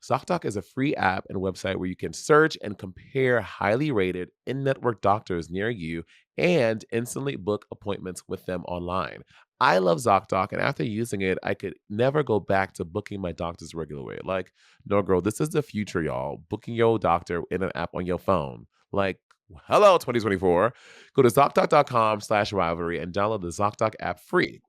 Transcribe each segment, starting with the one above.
ZocDoc is a free app and website where you can search and compare highly rated in-network doctors near you and instantly book appointments with them online. I love ZocDoc, and after using it, I could never go back to booking my doctors the regular way. Like, no, girl, this is the future, y'all. Booking your doctor in an app on your phone. Like, hello, 2024. Go to ZocDoc.com/rivalry and download the ZocDoc app free.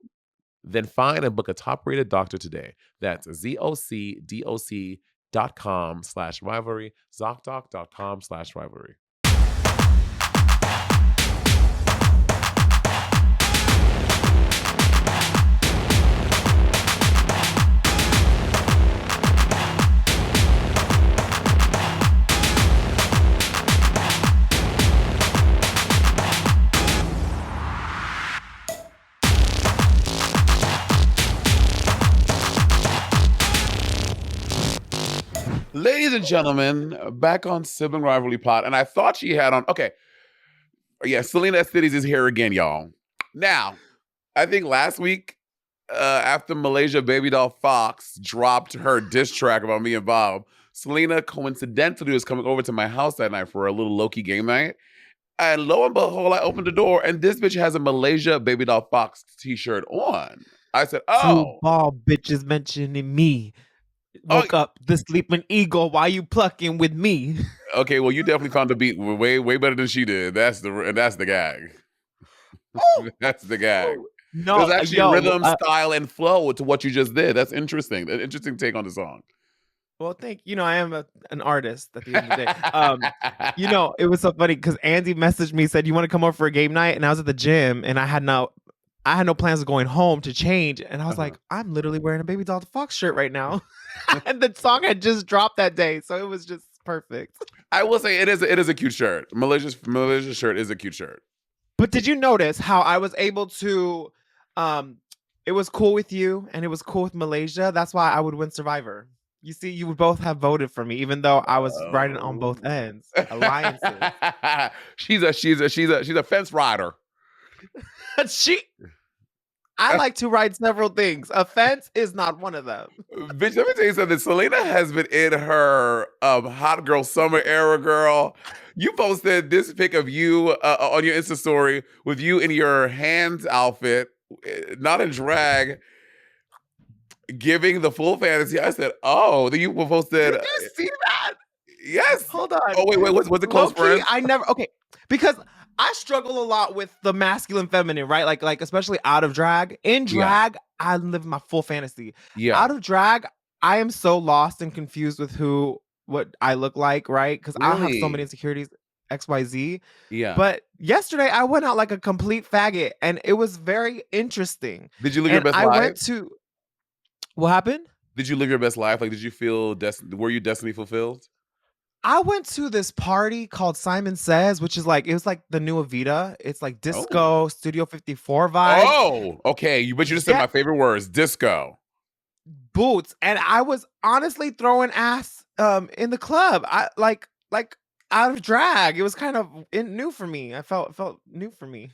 Then find and book a top-rated doctor today. That's ZocDoc.com/rivalry, ZocDoc.com/rivalry. Ladies and gentlemen, back on Sibling Rivalry Pod, and I thought she had on. Okay, yeah, Salina EsTitties is here again, y'all. Now, I think last week, after Malaysia Baby Doll Fox dropped her diss track about me and Bob, Salina coincidentally was coming over to my house that night for a little low-key game night. And lo and behold, I opened the door, and this bitch has a Malaysia Baby Doll Fox t-shirt on. I said, Two oh. ball bitches mentioning me. Woke up the sleeping eagle. Why you plucking with me? Okay, well, you definitely found the beat way better than she did. That's the gag. That's the gag. No, there's actually rhythm, style, and flow to what you just did. That's interesting. An interesting take on the song. Well, I am an artist at the end of the day. It was so funny because Andy messaged me, said, "You want to come over for a game night?" And I was at the gym, and I had no plans of going home to change. And I was like, I'm literally wearing a Baby Doll Fox shirt right now. And the song had just dropped that day, so it was just perfect. I will say it is a cute shirt. Malaysia's shirt is a cute shirt. But did you notice how I was able to? It was cool with you, and it was cool with Malaysia. That's why I would win Survivor. You see, you would both have voted for me, even though I was riding on both ends. Alliances. she's a fence rider. I like to ride several things. A fence is not one of them. Bitch, let me tell you something. Salina has been in her hot girl summer era, girl. You posted this pic of you on your Insta story with you in your hands outfit, not in drag, giving the full fantasy. I said, oh, then you posted. Did you see that? Yes. Hold on. Oh, wait, was it close friends? Because I struggle a lot with the masculine feminine, right? Like especially out of drag. In drag, I live my full fantasy. Yeah. Out of drag, I am so lost and confused with what I look like, right? Because I have so many insecurities, XYZ. Yeah. But yesterday I went out like a complete faggot, and it was very interesting. Did you live your best life? What happened? Did you live your best life? Like, did you feel were you destiny fulfilled? I went to this party called Simon Says, which is it was like the new Avita. It's like disco, Studio 54 vibes. Oh, okay. But you just said my favorite words, disco. Boots. And I was honestly throwing ass in the club. I like out of drag. It was kind of new for me. I felt new for me.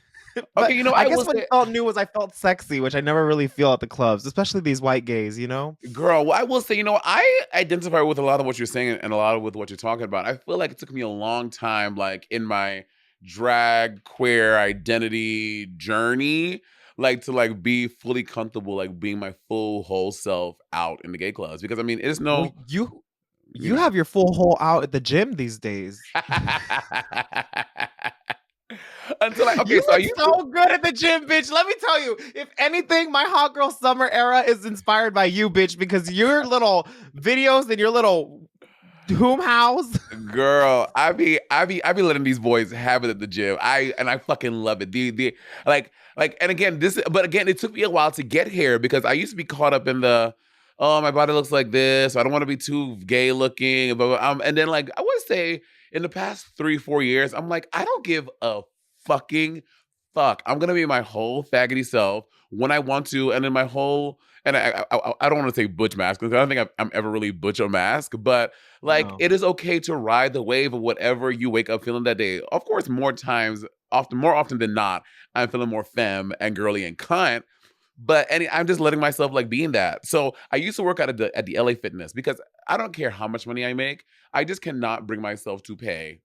Okay, I guess what felt new was I felt sexy, which I never really feel at the clubs, especially these white gays, Girl, well, I will say, I identify with a lot of what you're saying and a lot of with what you're talking about. I feel like it took me a long time, like in my drag queer identity journey, like to be fully comfortable, like being my full whole self out in the gay clubs. Because it's no you have your full whole out at the gym these days. Until you so good at the gym, bitch. Let me tell you, if anything, my hot girl summer era is inspired by you, bitch, because your little videos and your little Whom house? Girl, I be letting these boys have it at the gym. I fucking love it. And again, it took me a while to get here because I used to be caught up in the, oh, my body looks like this. I don't want to be too gay looking. But and then I would say in the past 3-4 years, I'm like, I don't give a fucking fuck. I'm gonna be my whole faggoty self when I want to, and then my whole. And I don't want to say butch mask because I don't think I'm ever really butch or mask, but It is okay to ride the wave of whatever you wake up feeling that day. Of course, more often than not, I'm feeling more femme and girly and cunt. But I'm just letting myself like be in that. So I used to work out at the LA Fitness because I don't care how much money I make. I just cannot bring myself to pay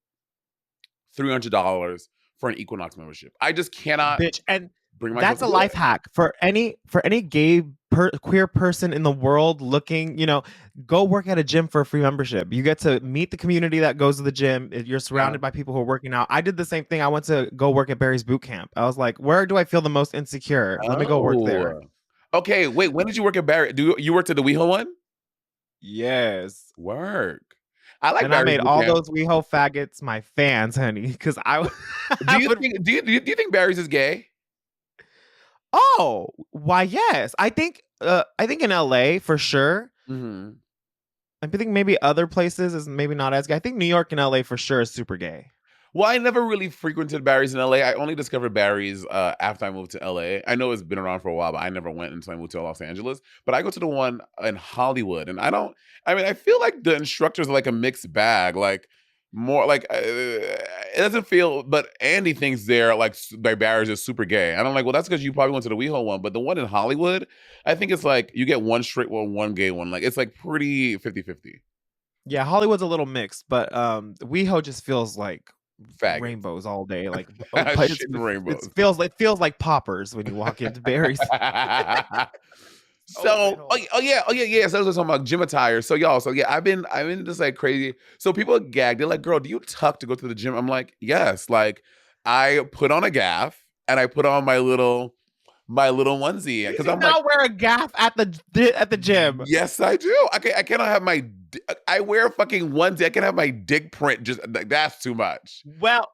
$300 for an Equinox membership. I just cannot Bitch. And bring myself that's to a do life it. hack for any gay queer person in the world looking, go work at a gym for a free membership. You get to meet the community that goes to the gym. You're Yeah. surrounded by people who are working out. I did the same thing. I went to go work at Barry's boot camp. I was like, where do I feel the most insecure? Let me go work there. Oh. Okay, wait. When did you work at Barry? Do you worked at the WeHo one? Yes. Work. I like And I Barry's made boot all camp. those WeHo faggots my fans, honey, because I, Do I you would. think do you think Barry's is gay? Oh, why? Yes, I think in LA for sure. Hmm. I think maybe other places is maybe not as gay. I think New York and LA for sure is super gay. Well, I never really frequented Barry's in LA. I only discovered Barry's after I moved to LA. I know it's been around for a while, but I never went until I moved to Los Angeles. But I go to the one in Hollywood, and I feel like the instructors are like a mixed bag. Like, more like it doesn't feel, but Andy thinks they're like Barry's is super gay. And I'm like, well, that's because you probably went to the WeHo one. But the one in Hollywood, I think it's like you get one straight one, one gay one. Like, it's like pretty 50-50. Yeah, Hollywood's a little mixed, but WeHo just feels like Faggots. rainbows all day. Like Shit and it rainbows. feels like poppers when you walk into Barry's. Oh wait, So, hold on. yeah. So I was talking about gym attire. So y'all, so yeah, I've been just like crazy. So people gag. They're like, "Girl, do you tuck to go to the gym?" I'm like, "Yes." Like, I put on a gaff and I put on my little onesie You because do I'm like, not wear a gaff at the gym. yes, I do. I cannot have I wear a fucking onesie. I can have my dick print. Just like, that's too much. Well,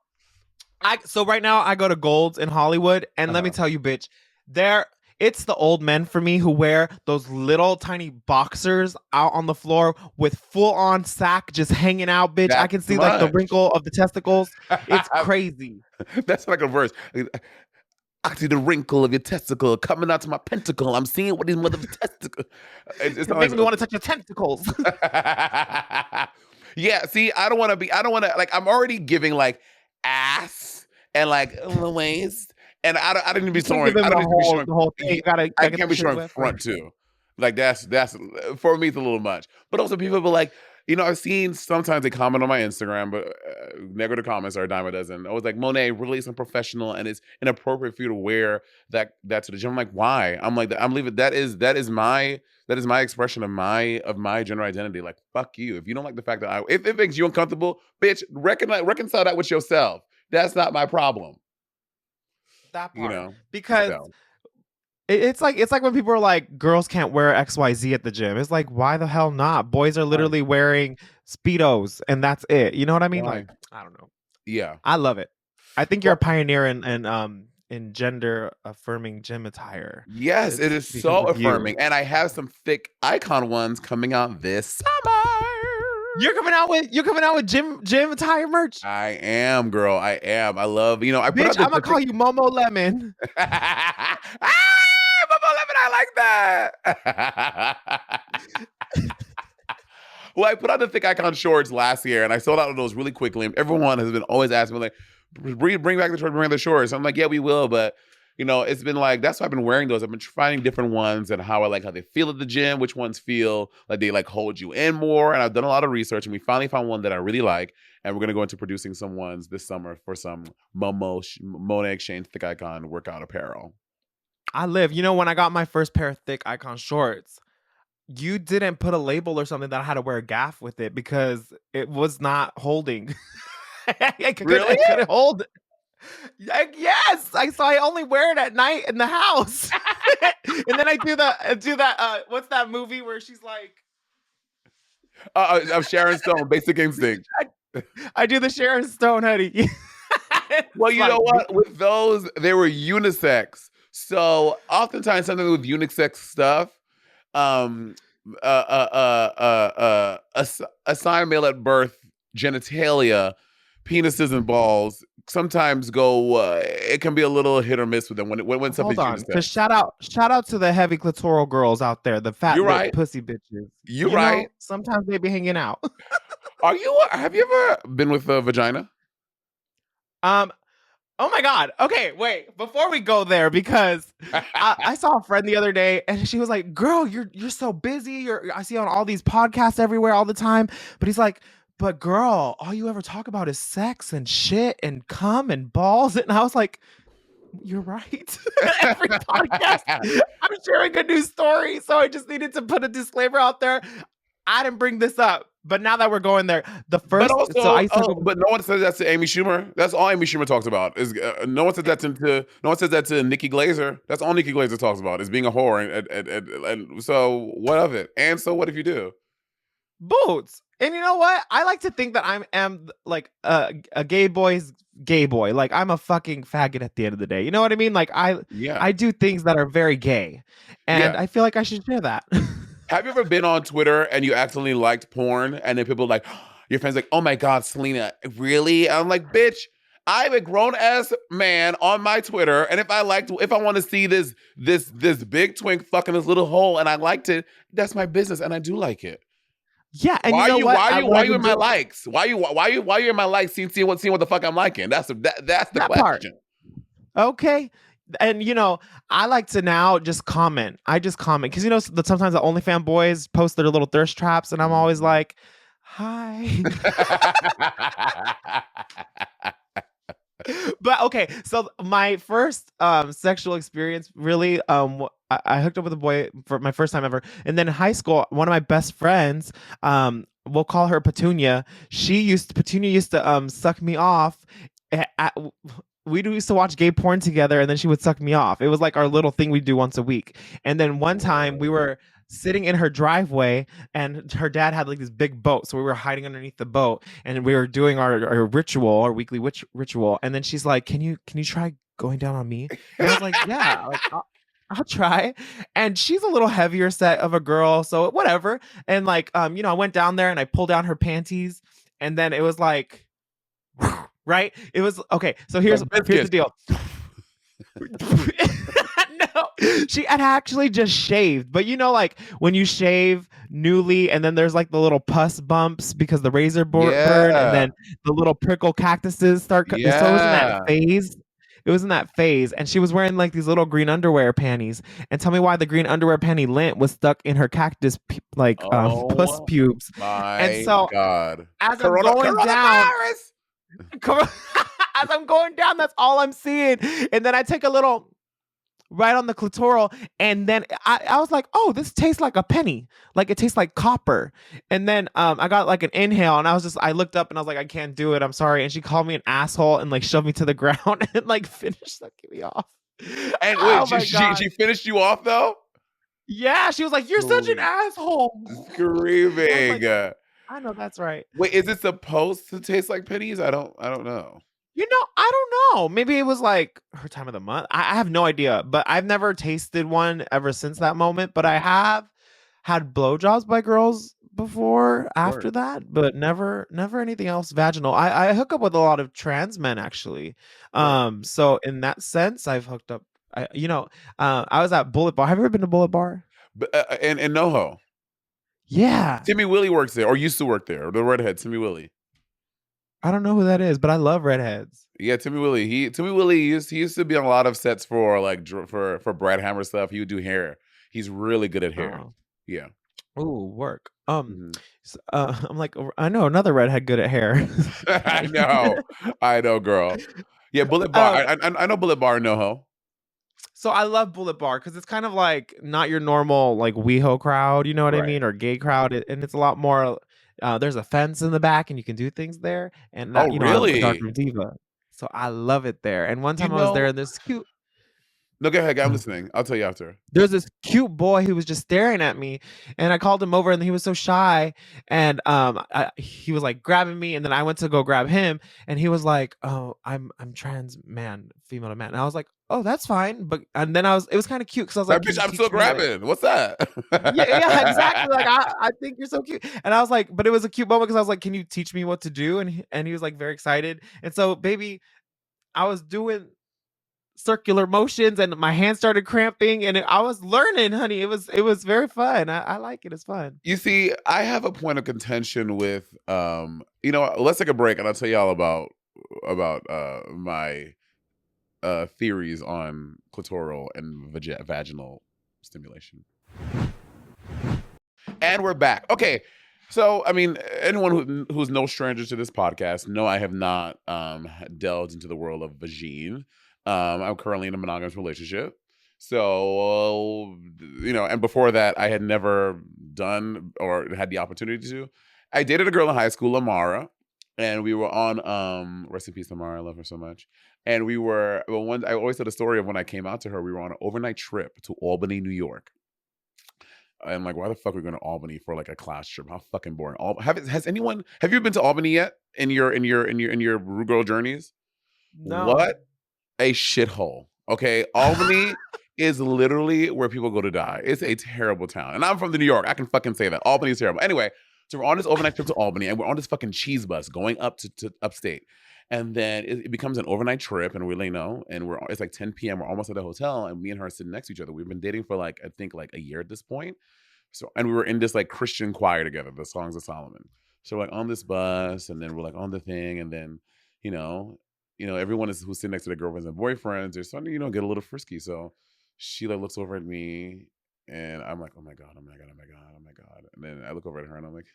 so right now I go to Gold's in Hollywood, and let me Uh-huh. tell you, bitch, there it's the old men for me who wear those little tiny boxers out on the floor with full on sack just hanging out, bitch. I That's can too see like the much. wrinkle of the testicles. It's crazy. That's like a verse. I see the wrinkle of your testicle coming out to my pentacle. I'm seeing what these mother testicles. It's It always. makes me want to touch your tentacles. Yeah. See, I don't want to be. I don't want to like. I'm already giving like ass and like the waist, and I don't need to be You can't showing. give him I don't need to be showing. the whole thing. You I gotta get can't the be shit showing wet front first. too. Like that's for me. It's a little much. But also people be like, I've seen sometimes they comment on my Instagram, but negative comments are a dime a dozen. I was like, Monet, really isn't professional, and it's inappropriate for you to wear that to the gym. I'm like, why? I'm like, I'm leaving. That is my expression of my gender identity. Like, fuck you. If you don't like the fact that if it makes you uncomfortable, bitch, reconcile that with yourself. That's not my problem. That You part. know. Because So it's like when people are like, girls can't wear XYZ at the gym. It's like, why the hell not? Boys are why? literally wearing Speedos and that's it. You know what I mean? Why? Like, I don't know. Yeah. I love it. I think you're a Well, pioneer in gender affirming gym attire. yes, it It's is because so of you. affirming. And I have some thick icon ones coming out this summer. You're coming out with gym attire merch. I am, girl. I am. I love, I put Bitch, out I'm gonna the call you Momo Lemon. ah, Bubba Lemon, I like that. Well, I put out the thick icon shorts last year and I sold out of those really quickly. And everyone has been always asking me, like, bring back the shorts, bring back the shorts. I'm like, yeah, we will. But, it's been like, that's why I've been wearing those. I've been finding different ones and how I like how they feel at the gym, which ones feel like they like hold you in more. And I've done a lot of research and we finally found one that I really like. And we're going to go into producing some ones this summer for some Monet Exchange thick icon workout apparel. I live. When I got my first pair of thick icon shorts, you didn't put a label or something that I had to wear a gaff with it because it was not holding. Really? I couldn't hold it. Yes, so I only wear it at night in the house, and then I do that. What's that movie where she's like, Of Sharon Stone, Basic Instinct. I do the Sharon Stone hoodie. Well, It's you know like, what? With those, they were unisex. So oftentimes something with unisex stuff, um, assigned male at birth genitalia, penises and balls sometimes go. It can be a little hit or miss with them when hold something's on, unisex. because shout out to the heavy clitoral girls out there, the fat You're lip right. pussy bitches. You're right. Sometimes they be hanging out. Have you ever been with a vagina? Um, Oh my God. Okay, wait. Before we go there, because I saw a friend the other day, and she was like, "Girl, you're so busy. I see you on all these podcasts everywhere all the time." But he's like, "But girl, all you ever talk about is sex and shit and cum and balls." And I was like, "You're right." Every podcast, I'm sharing a new story, so I just needed to put a disclaimer out there. I didn't bring this up, but now that we're going there, But so I also, used to talk about. but no one says that to Amy Schumer. That's all Amy Schumer talks about. Is no one says that no one says that to Nikki Glazer. That's all Nikki Glazer talks about is being a whore, and so what of it? And so what if you do? Boots. And you know what? I like to think that I am like a gay boy's gay boy. Like I'm a fucking faggot at the end of the day. You know what I mean? Like Yeah, I do things that are very gay, and yeah. I feel like I should share that. Have you ever been on Twitter and you accidentally liked porn, and then people like your friends like, "Oh my God, Salina, really?" I'm like, "Bitch, I'm a grown ass man on my Twitter, and if I want to see this big twink fucking this little hole, and I liked it, that's my business, and I do like it. Yeah, and you know what? Why What are I've you been in my doing likes? Why are you in my likes? Seeing what the fuck I'm liking? That's the that part. question. Okay. And I like to now just comment. I just comment because sometimes the OnlyFans boys post their little thirst traps, and I'm always Mhm. like, "Hi." But okay, so my first sexual experience really I hooked up with a boy for my first time ever. And then in high school, one of my best friends, we'll call her Petunia. Petunia used to suck me off we used to watch gay porn together, and then she would suck me off. It was like our little thing we do once a week. And then one time we Whoa. were sitting in her driveway, and her dad had like this big boat, so we were hiding underneath the boat, and we were doing our ritual, our weekly ritual. And then she's like, can you try going down on me? And I was like, yeah, like I'll try. And she's a little heavier set of a girl, so whatever. And like I went down there and I pulled down her panties, and then it was like right? It was okay. So here's Like the biscuits. deal. No, she had actually just shaved. But like when you shave newly, and then there's like the little pus bumps because the razor burn, and Yeah. then the little prickle cactuses start. So it was in that Yeah. phase. It was in that phase, and she was wearing like these little green underwear panties. And tell me why the green underwear panty lint was stuck in her cactus puss Oh pubes. And my so God. as I'm going down, Coronavirus. as I'm going down, that's all I'm seeing. And then I take a little right on the clitoral, and then I was like, oh, this tastes like a penny. Like it tastes like copper. And then I got like an inhale, and I looked up and I was like, I can't do it. I'm sorry. And she called me an asshole and like shoved me to the ground and like finished sucking me off. And wait, Oh my God. she finished you off though? Yeah, she was like, you're such an Scream- asshole. I was like, Screaming. I know that's right. Wait, is it supposed to taste like pennies? I don't know. I don't know. Maybe it was like her time of the month. I have no idea, but I've never tasted one ever since that moment. But I have had blowjobs by girls before after Word. that, but never anything else vaginal. I hook up with a lot of trans men actually. Word. So in that sense, I've hooked up. I was at Bullet Bar. Have you ever been to Bullet Bar? But and NoHo. Yeah. Timmy Willie works there, or used to work there. The redhead, Timmy Willie. I don't know who that is, but I love redheads. Yeah, Timmy Willie. Timmy Willie he used to be on a lot of sets for like for Brad Hammer stuff. He would do hair. He's really good at hair. Oh. Yeah. Ooh, work. Mhm. I'm like, I know another redhead good at hair. I know, girl. Yeah, Bullet Bar. um, I know Bullet Bar and NoHo. so I love Bullet Bar because it's kind of like not your normal like WeHo crowd, you know what I Right. mean, or gay crowd, and it's a lot more. There's a fence in the back, and you can do things there, and Oh, that I'm a really? darkroom diva, so I love it there. And one You time I was there, know? and this cute. No, go ahead. I'm listening. I'll tell you after. There's this cute boy who was just staring at me, and I called him over, and he was so shy, and he was like grabbing me, and then I went to go grab him, and he was like, oh, I'm trans man, female to man. And I was like, oh, that's fine. But and then it was kind of cute because I was like, Like, can bitch, you I'm still teach me like. grabbing. What's that? Yeah, yeah, exactly. Like I think you're so cute, and I was like, but it was a cute moment because I was like, "Can you teach me what to do?" And he was like very excited, and so baby, I was doing circular motions, and my hands started cramping, and I was learning, honey. It was very fun. I like it. It's fun. You see, I have a point of contention with let's take a break and I'll tell y'all about my theories on clitoral and vaginal stimulation. And we're back. Okay. So, I mean, anyone who's no stranger to this podcast, no, I have not delved into the world of vagine. I'm currently in a monogamous relationship. So, and before that, I had never done or had the opportunity to. I dated a girl in high school, Amara, and we were on, rest in peace, Amara, I love her so much. And we were, I always tell the story of when I came out to her, we were on an overnight trip to Albany, New York. I'm like, why the fuck are we going to Albany for like a class trip? How fucking boring. Have you been to Albany yet in your Girl journeys? No. What a shithole. Okay. Albany is literally where people go to die. It's a terrible town. And I'm from New York. I can fucking say that. Albany is terrible. Anyway, so we're on this overnight trip to Albany and we're on this fucking cheese bus going up to upstate. And then it becomes an overnight trip, and we really know. And it's like 10 p.m. We're almost at the hotel, and me and her are sitting next to each other. We've been dating for like I think like a year at this point. So, and we were in this like Christian choir together, the Songs of Solomon. So like on this bus, and then we're like on the thing, and then you know, everyone who's sitting next to their girlfriends and boyfriends, they're starting to get a little frisky. So she like looks over at me, and I'm like, oh my god, oh my god, oh my god, oh my god. And then I look over at her, and I'm like,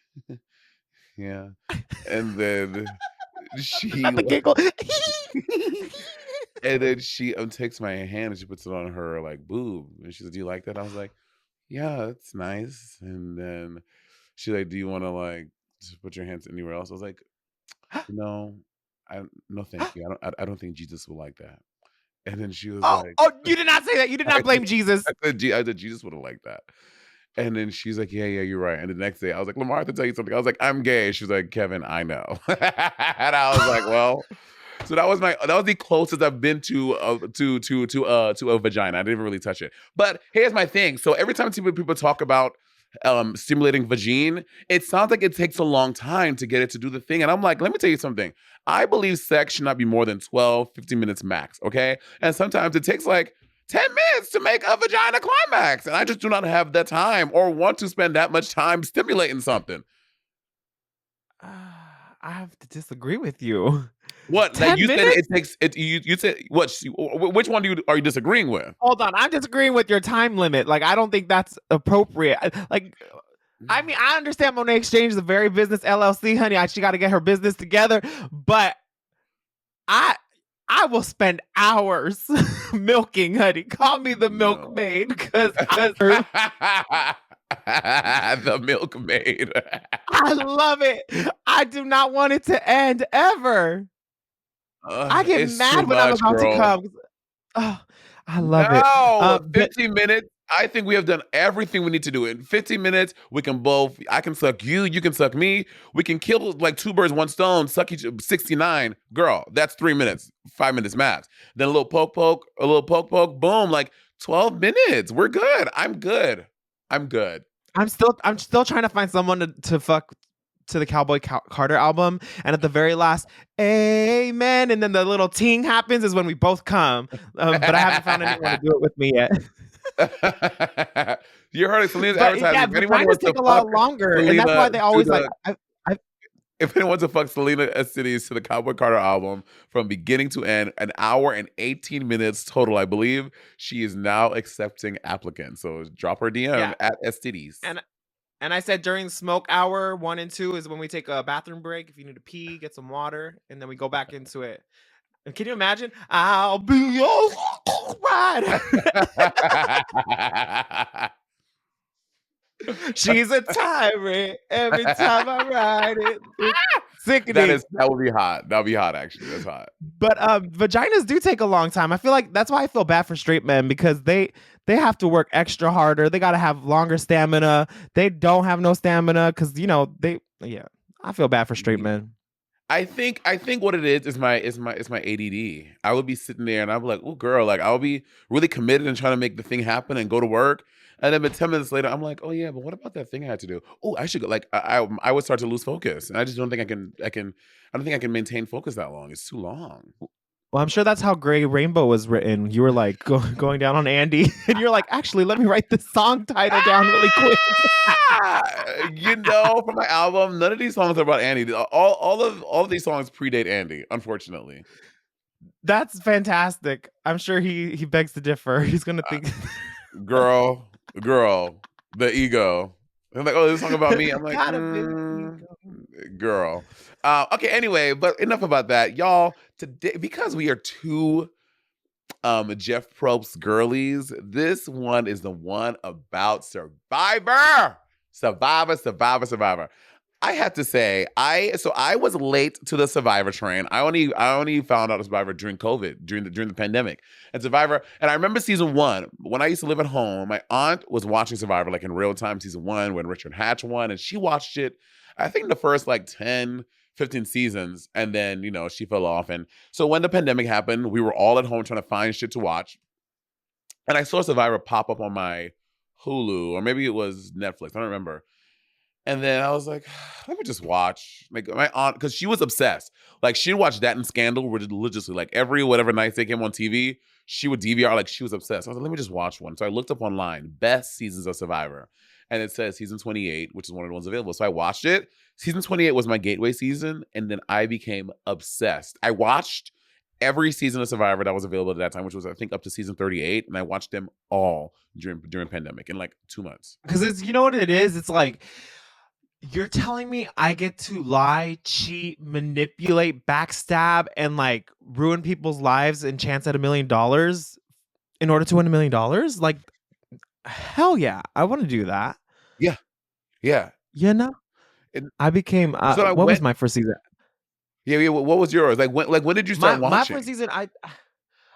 yeah. And then she Not the giggle. and then she takes my hand and she puts it on her like boob, and she says, "Do you like that?" I was like, "Yeah, it's nice." And then she's like, "Do you want to like just put your hands anywhere else?" I was like, "No, no, thank you. I don't think Jesus will like that." And then she was Oh, like, oh, you did not say that. You did not blame Jesus. I said Jesus would have liked that. And then she's like, yeah, you're right. And the next day, I was like, Lamar, I have to tell you something. I was like, I'm gay. She was like, Kevin, I know. And I was like, well, so that was the closest I've been to a vagina. I didn't even really touch it. But here's my thing. So every time people talk about stimulating vagine, it sounds like it takes a long time to get it to do the thing. And I'm like, let me tell you something. I believe sex should not be more than 12, 15 minutes max. Okay. And sometimes it takes like 10 minutes to make a vagina climax. And I just do not have that time or want to spend that much time stimulating something. I have to disagree with you. What? Like 10 you said minutes? it takes it you said what which one are you disagreeing with? Hold on. I'm disagreeing with your time limit. Like, I don't think that's appropriate. Like, I mean, I understand Monet Exchange is a very business LLC, honey. She got to get her business together. But I will spend hours milking, honey. Call me the milkmaid because the milkmaid. I love it. I do not want it to end ever. I get mad when I'm about to come. Oh, I love it. No, But 15 minutes. I think we have done everything we need to do. In 15 minutes, I can suck you, you can suck me. We can kill like two birds, one stone, suck each 69. Girl, that's 3 minutes, 5 minutes max. Then a little poke, boom, like 12 minutes. We're good. I'm good. I'm I'm still trying to find someone to fuck to the Cowboy Carter album, and at the very last, amen, and then the little ting happens is when we both come. But I haven't found anyone to do it with me yet. You heard it, Salina's But advertising. yeah, If anyone vaginas wants to take a fuck lot longer, and that's Salina why they always like. if anyone wants to fuck Salina EsTitties to the Cowboy Carter album from beginning to end, an hour and 18 minutes total, I believe, she is now accepting applicants. So drop her DM Yeah. at EsTitties. And I said during smoke hour 1 and 2 is when we take a bathroom break. If you need to pee, get some water, and then we go back into it. And can you imagine? I'll be your ride. She's a tyrant every time I ride it. It's sickening. That would be hot. That would be hot, actually. That's hot. But vaginas do take a long time. I feel like that's why I feel bad for straight men, because they have to work extra harder. They got to have longer stamina. They don't have no stamina because I feel bad for straight men. I think what it is my ADD. I would be sitting there and I'd be like, "Oh, girl," like I'll be really committed and trying to make the thing happen and go to work. And then, but 10 minutes later, I'm like, "Oh yeah, but what about that thing I had to do? Oh, I should go." Like I would start to lose focus, and I just don't think I can. I don't think I can maintain focus that long. It's too long. Well, I'm sure that's how Gray Rainbow was written. You were like going down on Andy, and you're like, actually, let me write this song title down really quick. For my album, none of these songs are about Andy. All of these songs predate Andy, unfortunately. That's fantastic. I'm sure he begs to differ. He's gonna Uh, think girl, the ego. I'm like, oh, this song about me. I'm like, gotta be the ego. girl. Okay, anyway, but enough about that. Y'all, today, because we are two Jeff Probst girlies, this one is the one about Survivor. Survivor. I have to say, I was late to the Survivor train. I only found out about Survivor during COVID, during the pandemic. And Survivor, and I remember season one, when I used to live at home, my aunt was watching Survivor like in real time, season one, when Richard Hatch won, and she watched it, I think the first like 10, 15 seasons, and then, she fell off. And so when the pandemic happened, we were all at home trying to find shit to watch. And I saw Survivor pop up on my Hulu, or maybe it was Netflix. I don't remember. And then I was like, let me just watch. Like my aunt, because she was obsessed. Like she'd watch that and Scandal religiously. Like every whatever night they came on TV, she would DVR. Like she was obsessed. I was like, let me just watch one. So I looked up online, best seasons of Survivor, and it says season 28, which is one of the ones available. So I watched it. Season 28 was my gateway season, and then I became obsessed. I watched every season of Survivor that was available at that time, which was I think up to season 38, and I watched them all during pandemic in like 2 months. Because it's, you know what it is? It's like, you're telling me I get to lie, cheat, manipulate, backstab, and like ruin people's lives and chance at $1 million in order to win $1 million? Like, hell yeah, I want to do that. Yeah, yeah. You know, And I became. so I What was went. my first season? Yeah. What was yours? When did you start My first watching? season,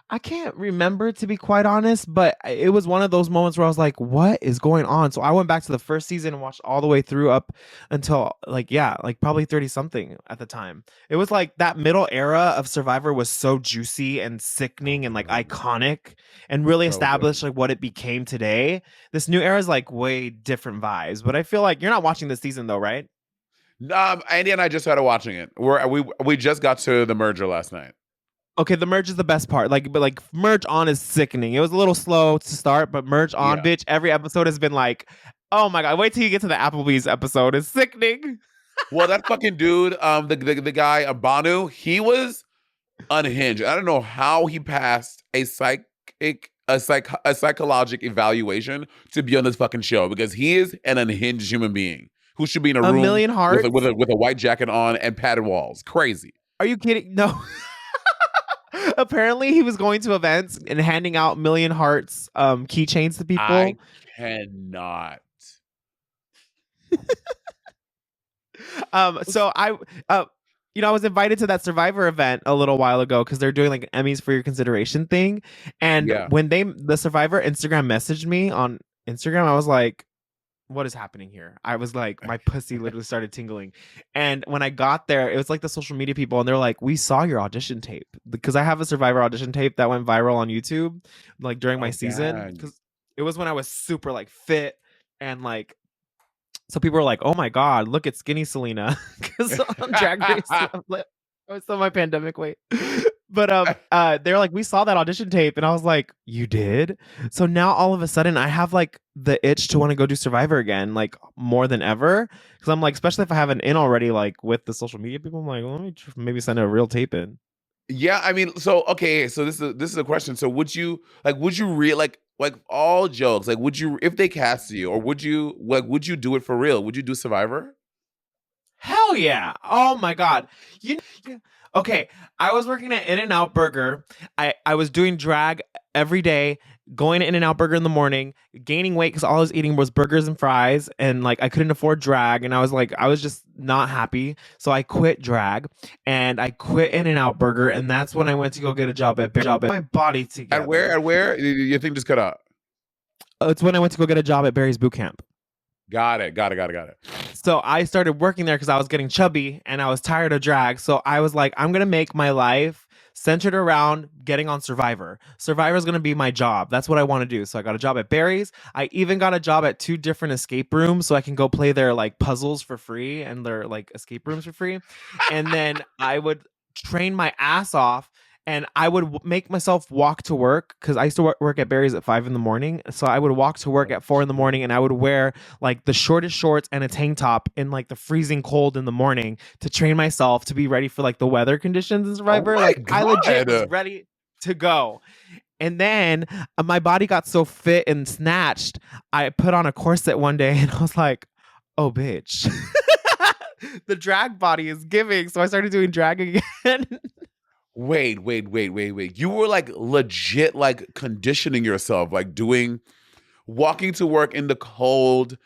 I can't remember, to be quite honest, but it was one of those moments where I was like, what is going on? So I went back to the first season and watched all the way through up until like, yeah, like probably 30 something at the time. It was like that middle era of Survivor was so juicy and So sickening and like good, iconic and really so established good. like what it became today. This new era is like way different vibes, but I feel like you're not watching this season though, right? Andy and I just started watching it. We just got to the merger last night. Okay, the merge is the best part. Like, but like merge on is sickening. It was a little slow to start, but merge on, Yeah. bitch. Every episode has been like, oh my god. Wait till you get to the Applebee's episode. It's sickening. Well, that fucking dude, the guy Banu, he was unhinged. I don't know how he passed a psychologic evaluation to be on this fucking show, because he is an unhinged human being who should be in a A room million with hearts. a white jacket on and padded walls. Crazy. Are you kidding? No. Apparently, he was going to events and handing out million hearts keychains to I people. cannot. So I was invited to that Survivor event a little while ago because they're doing like an Emmys for your consideration thing. And Yeah. when the Survivor Instagram messaged me on Instagram, I was like, what is happening here? I was like, my pussy literally started tingling. And when I got there, it was like the social media people, and they're like, we saw your audition tape, because I have a Survivor audition tape that went viral on YouTube, like during my Oh, season, dang. because it was when I was super like fit and like. So people were like, "Oh my god, look at skinny Salina," because on Drag Race, I was still my pandemic weight. But they're like, we saw that audition tape, and I was like, you did? So now all of a sudden, I have like the itch to want to go do Survivor again, like more than ever. Because I'm like, especially if I have an in already, like with the social media people, I'm like, well, let me maybe send a real tape in. Yeah, I mean, so okay, so this is a question. So would you all jokes, like would you, if they cast you, or would you do it for real? Would you do Survivor? Hell yeah. Oh my god. Okay, I was working at In-N-Out Burger. I was doing drag every day, going to In-N-Out Burger in the morning, gaining weight because all I was eating was burgers and fries, and like I couldn't afford drag, and I was just not happy. So I quit drag and I quit In-N-Out Burger, and that's when I went to go get a job at my body At where? together. At where? Your thing just cut out. It's when I went to go get a job at Barry's Boot Camp. Got it. Got it. So I started working there because I was getting chubby and I was tired of drag. So I was like, I'm gonna make my life centered around getting on Survivor. Survivor is gonna be my job. That's what I want to do. So I got a job at Barry's. I even got a job at 2 different escape rooms so I can go play their like puzzles for free and their like escape rooms for free. And then I would train my ass off and I would make myself walk to work because I used to work at Barry's at 5 in the morning. So I would walk to work Oh, at 4 in the morning, and I would wear like the shortest shorts and a tank top in like the freezing cold in the morning to train myself to be ready for like the weather conditions in oh Survivor. my Like I legit was God. ready to go. And then my body got so fit and snatched, I put on a corset one day and I was like, oh, bitch. The drag body is giving. So I started doing drag again. Wait. You were like legit like conditioning yourself, like walking to work in the cold.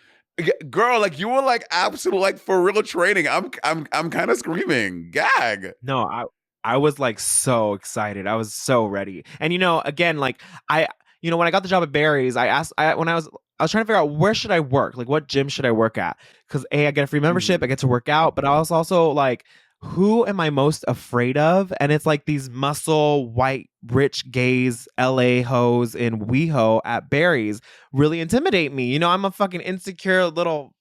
Girl, like you were like absolute like for real training. I'm kind of screaming. Gag. No, I was like so excited. I was so ready. And again, like when I got the job at Barry's, I asked when I was trying to figure out where should I work? Like what gym should I work at? Because I get a free membership, I Mhm. get to work out, but I was also like, who am I most afraid of? And it's like these muscle, white, rich gays, LA hoes in WeHo at Barry's really intimidate me. I'm a fucking insecure little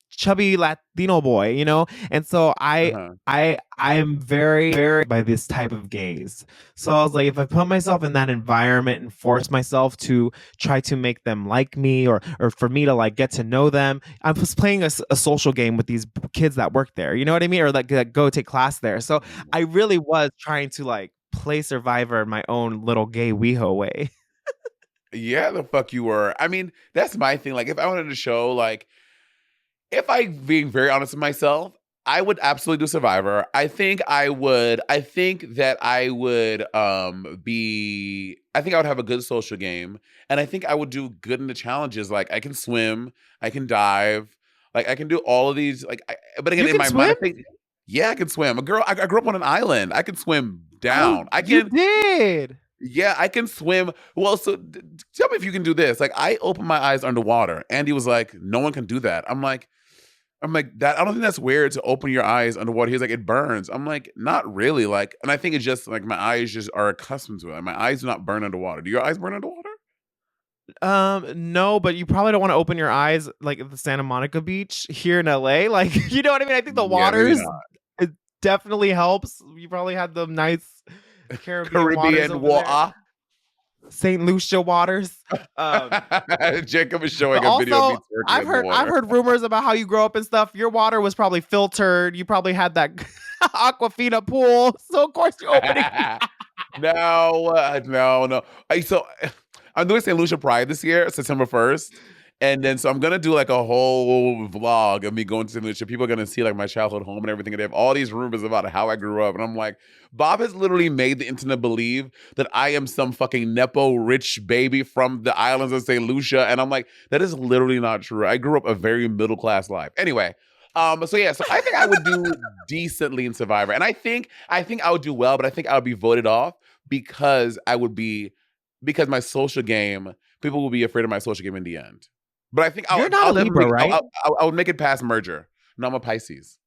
chubby Latino boy, and so Uh-huh. I am very by this type of gaze. So I was like, if I put myself in that environment and force myself to try to make them like me, or for me to like get to know them, I'm just playing a social game with these kids that work there. You know what I mean? Or like that go take class there. So I really was trying to like play Survivor in my own little gay WeHo way. Yeah, the fuck you were. I mean, that's my thing. Like, if I wanted to show, like, if I being very honest with myself, I would absolutely do Survivor. I think I would. I think that I would be. I think I would have a good social game, and I think I would do good in the challenges. Like, I can swim, I can dive, like I can do all of these. Like, but again, You in can my mind, I swim? think, yeah, I can swim. A girl, I grew up on an island. I can swim Oh, down. I you can. did. Yeah, I can swim. Well, so tell me if you can do this. Like, I open my eyes underwater. Andy was like, "No one can do that." I'm like that. I don't think that's weird to open your eyes underwater. He's like, "It burns." I'm like, "Not really." Like, and I think it's just like my eyes just are accustomed to it. Like, my eyes do not burn underwater. Do your eyes burn underwater? No, but you probably don't want to open your eyes like at the Santa Monica beach here in LA. Like, you know what I mean? I think the Yeah, maybe waters not. it definitely helps. You probably had the nice Caribbean waters Caribbean over there, water. St. Lucia waters. Um, Jacob is but showing a video of me also twerking I've in the heard I've water. heard rumors about how you grow up and stuff. Your water was probably filtered. You probably had that Aquafina pool. So of course you're opening. No. I'm doing St. Lucia Pride this year, September 1st. And then so I'm gonna do like a whole vlog of me going to St. Lucia. People are gonna see like my childhood home and everything. And they have all these rumors about how I grew up. And I'm like, Bob has literally made the internet believe that I am some fucking Nepo rich baby from the islands of St. Lucia. And I'm like, that is literally not true. I grew up a very middle class life. Anyway, so yeah, so I think I would do decently in Survivor. And I think I would do well, but I think I would be voted off because because my social game, people will be afraid of my social game in the end. But I think You're not a I'll even Libra, make right? I'll make it past merger. No, I'm a Pisces.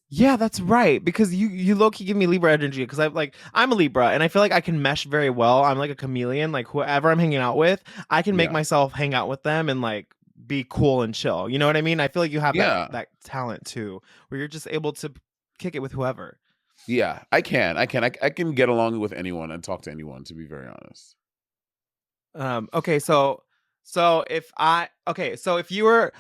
Yeah, that's right. Because you low key give me Libra energy. Because I'm a Libra, and I feel like I can mesh very well. I'm like a chameleon. Like whoever I'm hanging out with, I can make Yeah. myself hang out with them and like be cool and chill. You know what I mean? I feel like you have that Yeah. that talent too, where you're just able to kick it with whoever. Yeah. I can get along with anyone and talk to anyone, to be very honest. Okay, so if you were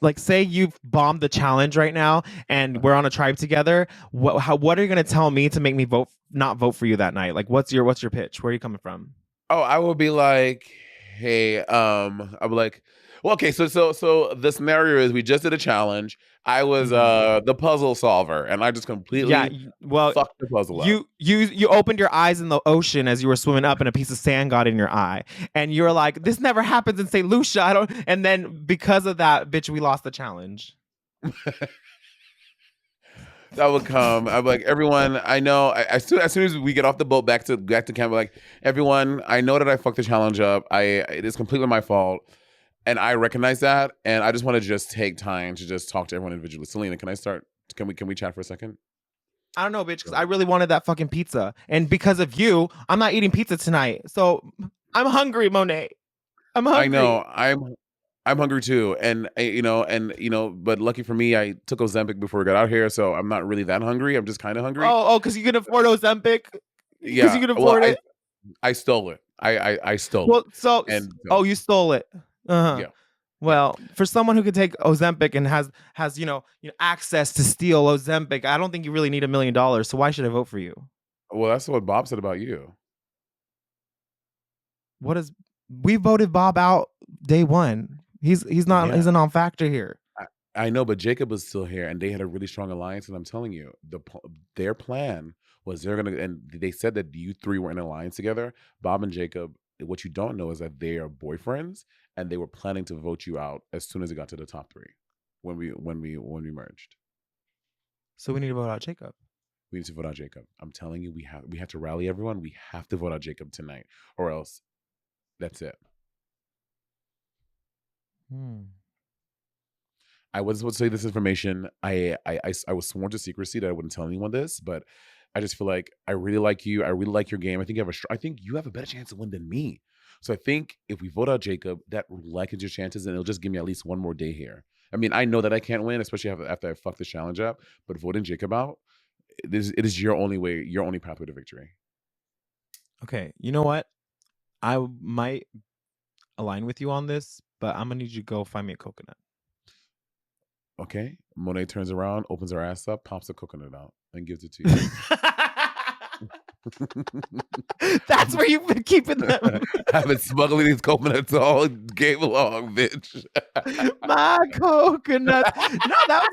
like, say you've bombed the challenge right now, and we're on a tribe together, what are you gonna tell me to make me not vote for you that night? Like, what's your pitch? Where are you coming from? Oh, I will be like, hey, I'll be like, well, okay, so the scenario is we just did a challenge. I was Mhm. the puzzle solver, and I just Yeah, completely well, fucked the puzzle up. you opened your eyes in the ocean as you were swimming up, and a piece of sand got in your eye, and you were like, "This never happens in St. Lucia." I don't. And then because of that, bitch, we lost the challenge. That would come. I'm like, everyone, I know. As soon as we get off the boat back to camp, like, everyone, I know that I fucked the challenge up. It is completely my fault, and I recognize that. And I just want to just take time to just talk to everyone individually. Selena, can I start? Can we chat for a second? I don't know, bitch, because I really wanted that fucking pizza, and because of you, I'm not eating pizza tonight. So I'm hungry, Monet. I'm I know. hungry. I'm hungry too, and but lucky for me, I took Ozempic before we got out here, so I'm not really that hungry. I'm just kind of hungry. Oh, because you can afford Ozempic. because you Yeah. can Well, afford it. I stole it. I stole it. Well, so And oh, you stole it. Uh-huh. yeah. Yeah. Well, for someone who could take Ozempic and has access to steal Ozempic, I don't think you really need $1 million. So why should I vote for you? Well, that's what Bob said about you. What is we voted Bob out day one. He's not Yeah. he's a non-factor here. I know, but Jacob was still here, and they had a really strong alliance. And I'm telling you, their plan was they're gonna, and they said that you three were in an alliance together. Bob and Jacob. What you don't know is that they are boyfriends, and they were planning to vote you out as soon as it got to the top three when we merged. So we need to vote out Jacob. We need to vote out Jacob. I'm telling you, we have to rally everyone. We have to vote out Jacob tonight, or else that's it. I was supposed to say this information. I was sworn to secrecy that I wouldn't tell anyone this, but I just feel like I really like you. I really like your game. I think you have a better chance to win than me. So I think if we vote out Jacob, that likens your chances, and it'll just give me at least one more day here. I mean, I know that I can't win, especially after I fuck this challenge up. But voting Jacob out, it is your only way, your only pathway to victory. Okay, you know what? I might align with you on this, but I'm gonna need you to go find me a coconut. Okay. Monet turns around, opens her ass up, pops a coconut out, and gives it to you. That's where you've been keeping them. I've been smuggling these coconuts all game long, bitch. My coconut. No, that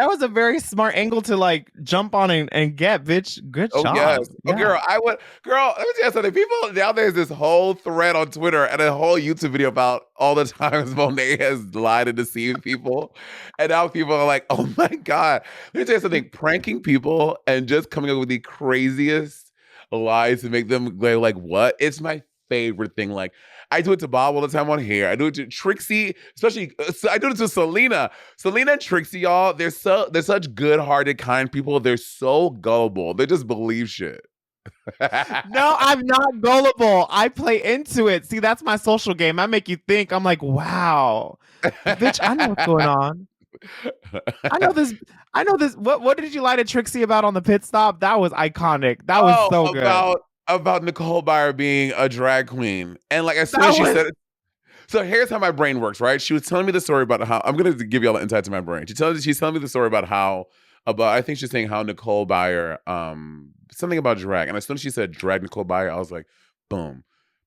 was a very smart angle to like jump on and get, bitch. Good Oh job. yes. Yeah. Oh girl, let me tell you something. People now there's this whole thread on Twitter and a whole YouTube video about all the times Monet has lied and deceived people. And now people are like, oh my God. Let me tell you something. Pranking people and just coming up with the craziest lies to make them go like, what? It's my favorite thing. Like, I do it to Bob all the time on here. I do it to Trixie, especially. I do it to Salina. Salina and Trixie, y'all. They're such good-hearted, kind people. They're so gullible. They just believe shit. No, I'm not gullible. I play into it. See, that's my social game. I make you think. I'm like, wow, bitch. I know what's going on. I know this. What did you lie to Trixie about on the pit stop? That was iconic. That was so good. About Nicole Byer being a drag queen. And like as soon as she said it, so here's how my brain works, right? She was telling me the story about how I'm gonna give you all the insight to my brain. She's telling me the story about I think she's saying how Nicole Byer, something about drag. And as soon as she said drag Nicole Byer, I was like, boom.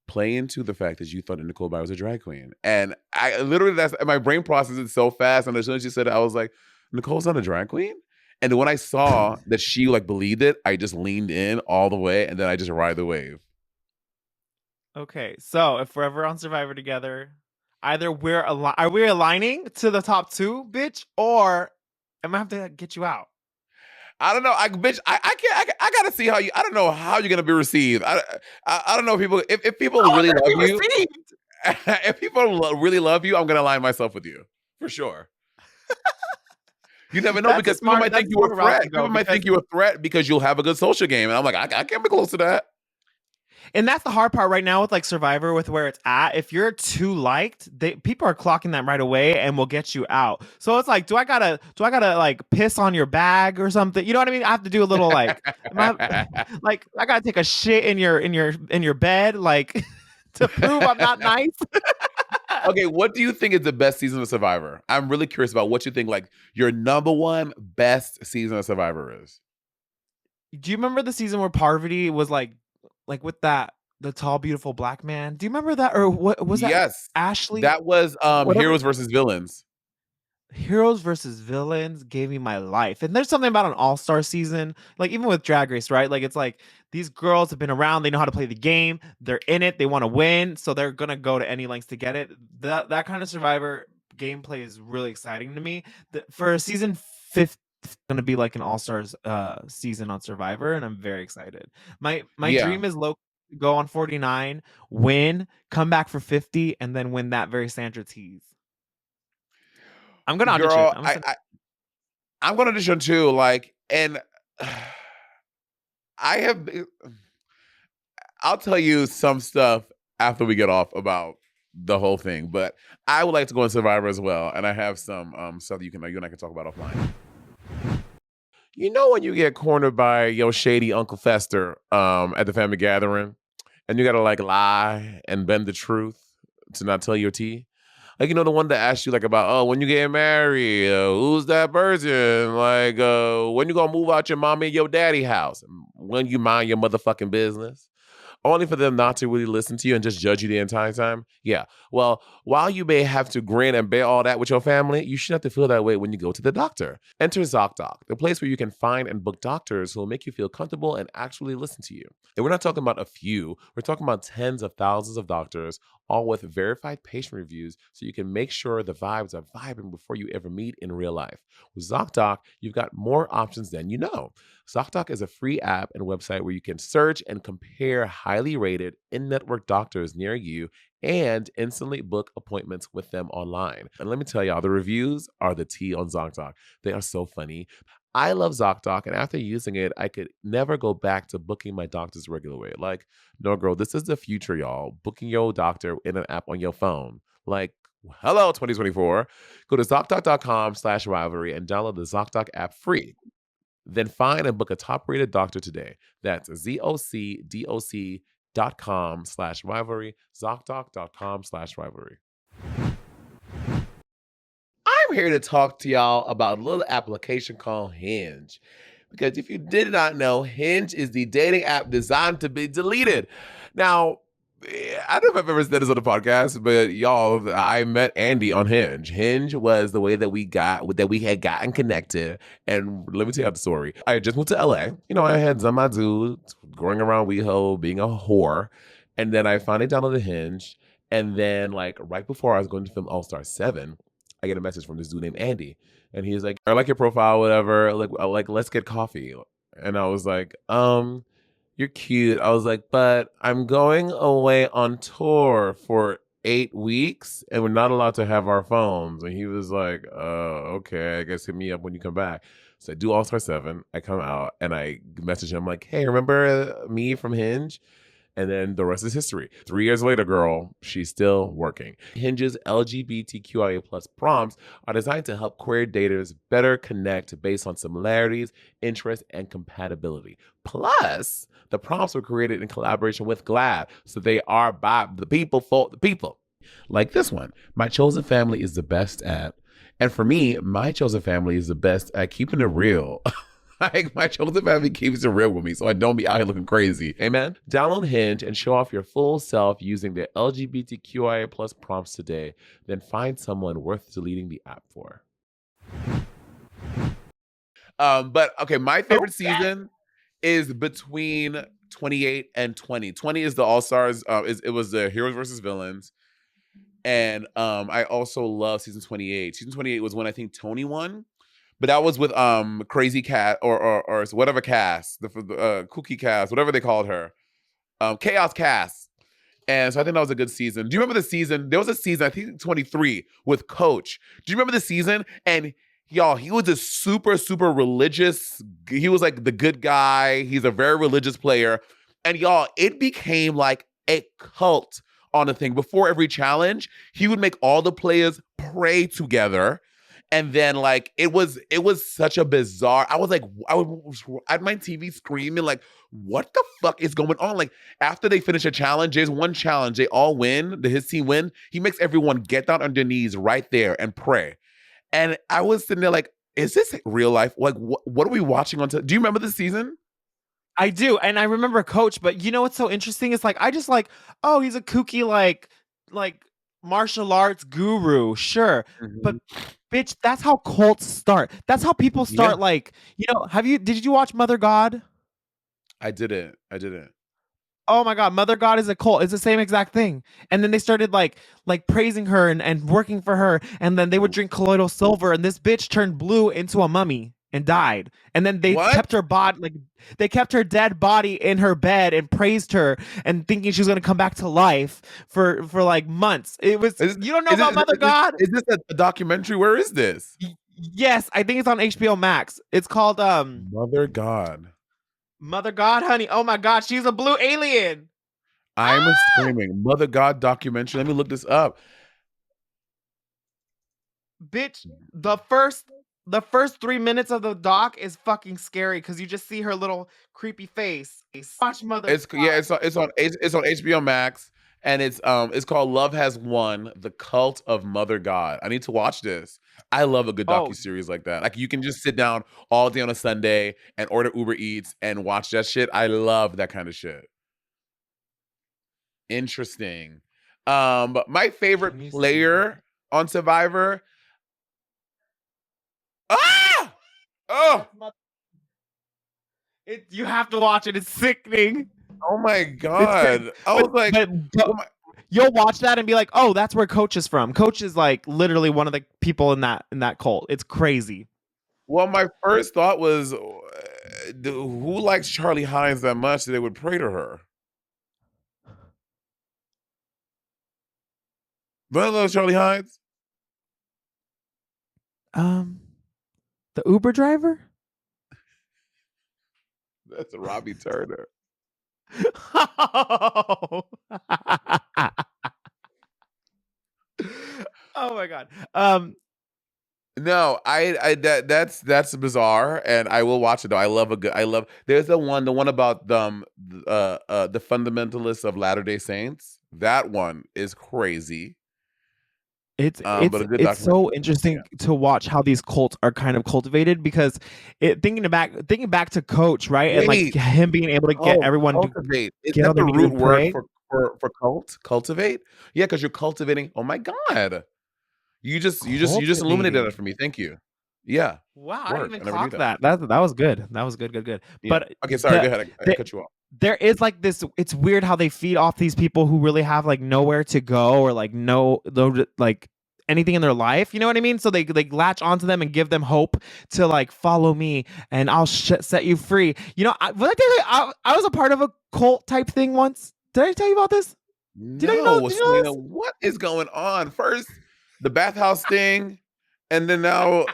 Play into the fact that you thought that Nicole Byer was a drag queen. And I literally my brain processed it so fast. And as soon as she said it, I was like, Nicole's not a drag queen? And when I saw that she like believed it, I just leaned in all the way and then I just ride the wave. Okay, so if we're ever on Survivor together, either are we aligning to the top two, bitch, or am I have to get you out? I don't know. I gotta see how you. I don't know how you're gonna be received. I don't know if people really love you. If people really love you, I'm gonna align myself with you for sure. You never know because people might think you a threat. People might think you a threat because you'll have a good social game, and I'm like, I can't be close to that. And that's the hard part right now with like Survivor, with where it's at. If you're too liked, people are clocking that right away and will get you out. So it's like, do I gotta like piss on your bag or something? You know what I mean? I have to do a little like, like I gotta take a shit in your bed, like to prove I'm not nice. Okay, what do you think is the best season of Survivor? I'm really curious about what you think like your number one best season of Survivor is. Do you remember the season where Parvati was like with the tall, beautiful black man? Do you remember that? Or what was that? Yes. Ashley? That was Heroes versus Villains. Heroes versus Villains gave me my life. And there's something about an all-star season, like even with Drag Race, right? Like it's like these girls have been around, they know how to play the game, they're in it, they want to win, so they're gonna go to any lengths to get it. That kind of Survivor gameplay is really exciting to me. For season 5, it's gonna be like an all-stars season on Survivor, and I'm very excited. My dream is go on 49, win, come back for 50, and then win that very Sandra tease. I'm gonna audition. I'm gonna audition too. Like, and I'll tell you some stuff after we get off about the whole thing. But I would like to go on Survivor as well, and I have some stuff you and I can talk about offline. You know when you get cornered by your shady Uncle Fester at the family gathering, and you gotta like lie and bend the truth to not tell your tea? Like, you know, the one that asked you like about, oh, when you get married, who's that person? Like, when you gonna move out your mommy and your daddy house? When you mind your motherfucking business? Only for them not to really listen to you and just judge you the entire time? Yeah. Well, while you may have to grin and bear all that with your family, you shouldn't have to feel that way when you go to the doctor. Enter ZocDoc, the place where you can find and book doctors who will make you feel comfortable and actually listen to you. And we're not talking about a few, we're talking about tens of thousands of doctors, all with verified patient reviews, so you can make sure the vibes are vibing before you ever meet in real life. With ZocDoc, you've got more options than you know. ZocDoc is a free app and website where you can search and compare highly rated in network doctors near you and instantly book appointments with them online. And let me tell y'all, the reviews are the tea on ZocDoc. They are so funny. I love ZocDoc, and after using it, I could never go back to booking my doctors regular way. Like, no, girl, this is the future, y'all. Booking your doctor in an app on your phone. Like, hello, 2024. Go to ZocDoc.com/rivalry and download the ZocDoc app free. Then find and book a top rated doctor today. That's ZocDoc.com/rivalry, ZocDoc.com/rivalry. I'm here to talk to y'all about a little application called Hinge. Because if you did not know, Hinge is the dating app designed to be deleted. Now, I don't know if I've ever said this on the podcast, but y'all, I met Andy on Hinge. Hinge was the way that we had gotten connected. And let me tell you the story. I had just moved to LA. You know, I had done my dudes, going around WeHo, being a whore. And then I finally downloaded Hinge. And then, like, right before I was going to film All Star 7, I get a message from this dude named Andy. And he's like, I like your profile, whatever. Like, let's get coffee. And I was like, you're cute. I was like, but I'm going away on tour for 8 weeks and we're not allowed to have our phones. And he was like, okay, I guess hit me up when you come back. So I do All Star 7. I come out and I message him like, hey, remember me from Hinge? And then the rest is history. 3 years later, girl, she's still working. Hinge's LGBTQIA plus prompts are designed to help queer daters better connect based on similarities, interests, and compatibility. Plus, the prompts were created in collaboration with GLAAD, so they are by the people for the people. Like this one, my chosen family is the best at. And for me, my chosen family is the best at keeping it real. Like, my chosen family keeps it real with me, so I don't be out here looking crazy. Amen. Download Hinge and show off your full self using the LGBTQIA plus prompts today. Then find someone worth deleting the app for. But okay, my favorite season is between 28 and 20. 20 is the All Stars. It was the heroes versus villains, and I also love season 28. Season 28 was when I think Tony won. But that was with Crazy Cat or whatever cast, the Cookie cast, whatever they called her, Chaos cast. And so I think that was a good season. Do you remember the season? There was a season, I think 23, with Coach. Do you remember the season? And y'all, he was a super, super religious. He was like the good guy. He's a very religious player. And y'all, it became like a cult on a thing. Before every challenge, he would make all the players pray together. And then like it was such a bizarre. I was like, I was at my TV screaming like, what the fuck is going on? Like after they finish a challenge, there's one challenge, they all win, his team win. He makes everyone get down on their knees right there and pray. And I was sitting there like, is this real life? Like what are we watching on? Do you remember the season? I do, and I remember Coach, but you know what's so interesting? It's like I just like, oh, he's a kooky like martial arts guru, sure. But bitch, that's how cults start. That's how people Yeah, start like, did you watch Mother God? I didn't. I didn't. Oh my god, Mother God is a cult. It's the same exact thing. And then they started like praising her and working for her, and then they would drink colloidal silver, and this bitch turned blue into a mummy and died. And then they What? kept her body like they kept her dead body in her bed and praised her and thinking she was gonna come back to life for like months. It was Is, you don't know is, about it, Mother God? is this a documentary? Where is this? Yes, I think it's on HBO Max. It's called Mother God. Mother God, honey. Oh my god, she's a blue alien. I'm Ah! screaming. Mother God documentary. Let me look this up. Bitch, the first the first 3 minutes of the doc is fucking scary because you just see her little creepy face. Watch Mother It's yeah, Squad. it's on HBO Max, and it's called Love Has Won: The Cult of Mother God. I need to watch this. I love a good Oh, docu series like that. Like you can just sit down all day on a Sunday and order Uber Eats and watch that shit. I love that kind of shit. Interesting. My can favorite you see player that? on Survivor. Ah! Oh, You have to watch it. It's sickening. oh my It's crazy. god. I But was like, but, but oh my you'll watch that and be like, oh, that's where Coach is from. Coach is like literally one of the people in that cult. It's crazy. well, my first thought was, who likes Charlie Hines that much that they would pray to her? Hello, Charlie Hines. Um, the Uber driver. That's Robbie Turner. Oh. Oh my god. No, I that's bizarre, and I will watch it though. I love a good. I love. There's the one about the fundamentalists of Latter Day Saints. That one is crazy. But a good It's documentary. so interesting to watch how these cults are kind of cultivated because thinking back to Coach, right? And like Wait, him being able to get everyone to cultivate. Is get that on their the knees root and word pray. for cult? Cultivate? Yeah, because you're cultivating. Oh my god. You just illuminated that Cultivating. for me. Thank you. Yeah. Wow, I didn't Word. even I never knew clock that. that. That was good. That was good, good, good. Yeah. But Okay, sorry, go ahead. I the cut you off. there is like this. It's weird how they feed off these people who really have like nowhere to go or like no like anything in their life. You know what I mean? So they latch onto them and give them hope to like follow me and I'll set you free. You know, I was a part of a cult type thing once. Did I tell you about this? No, Did you know Selena, this? what is going on? First, the bathhouse thing, and then now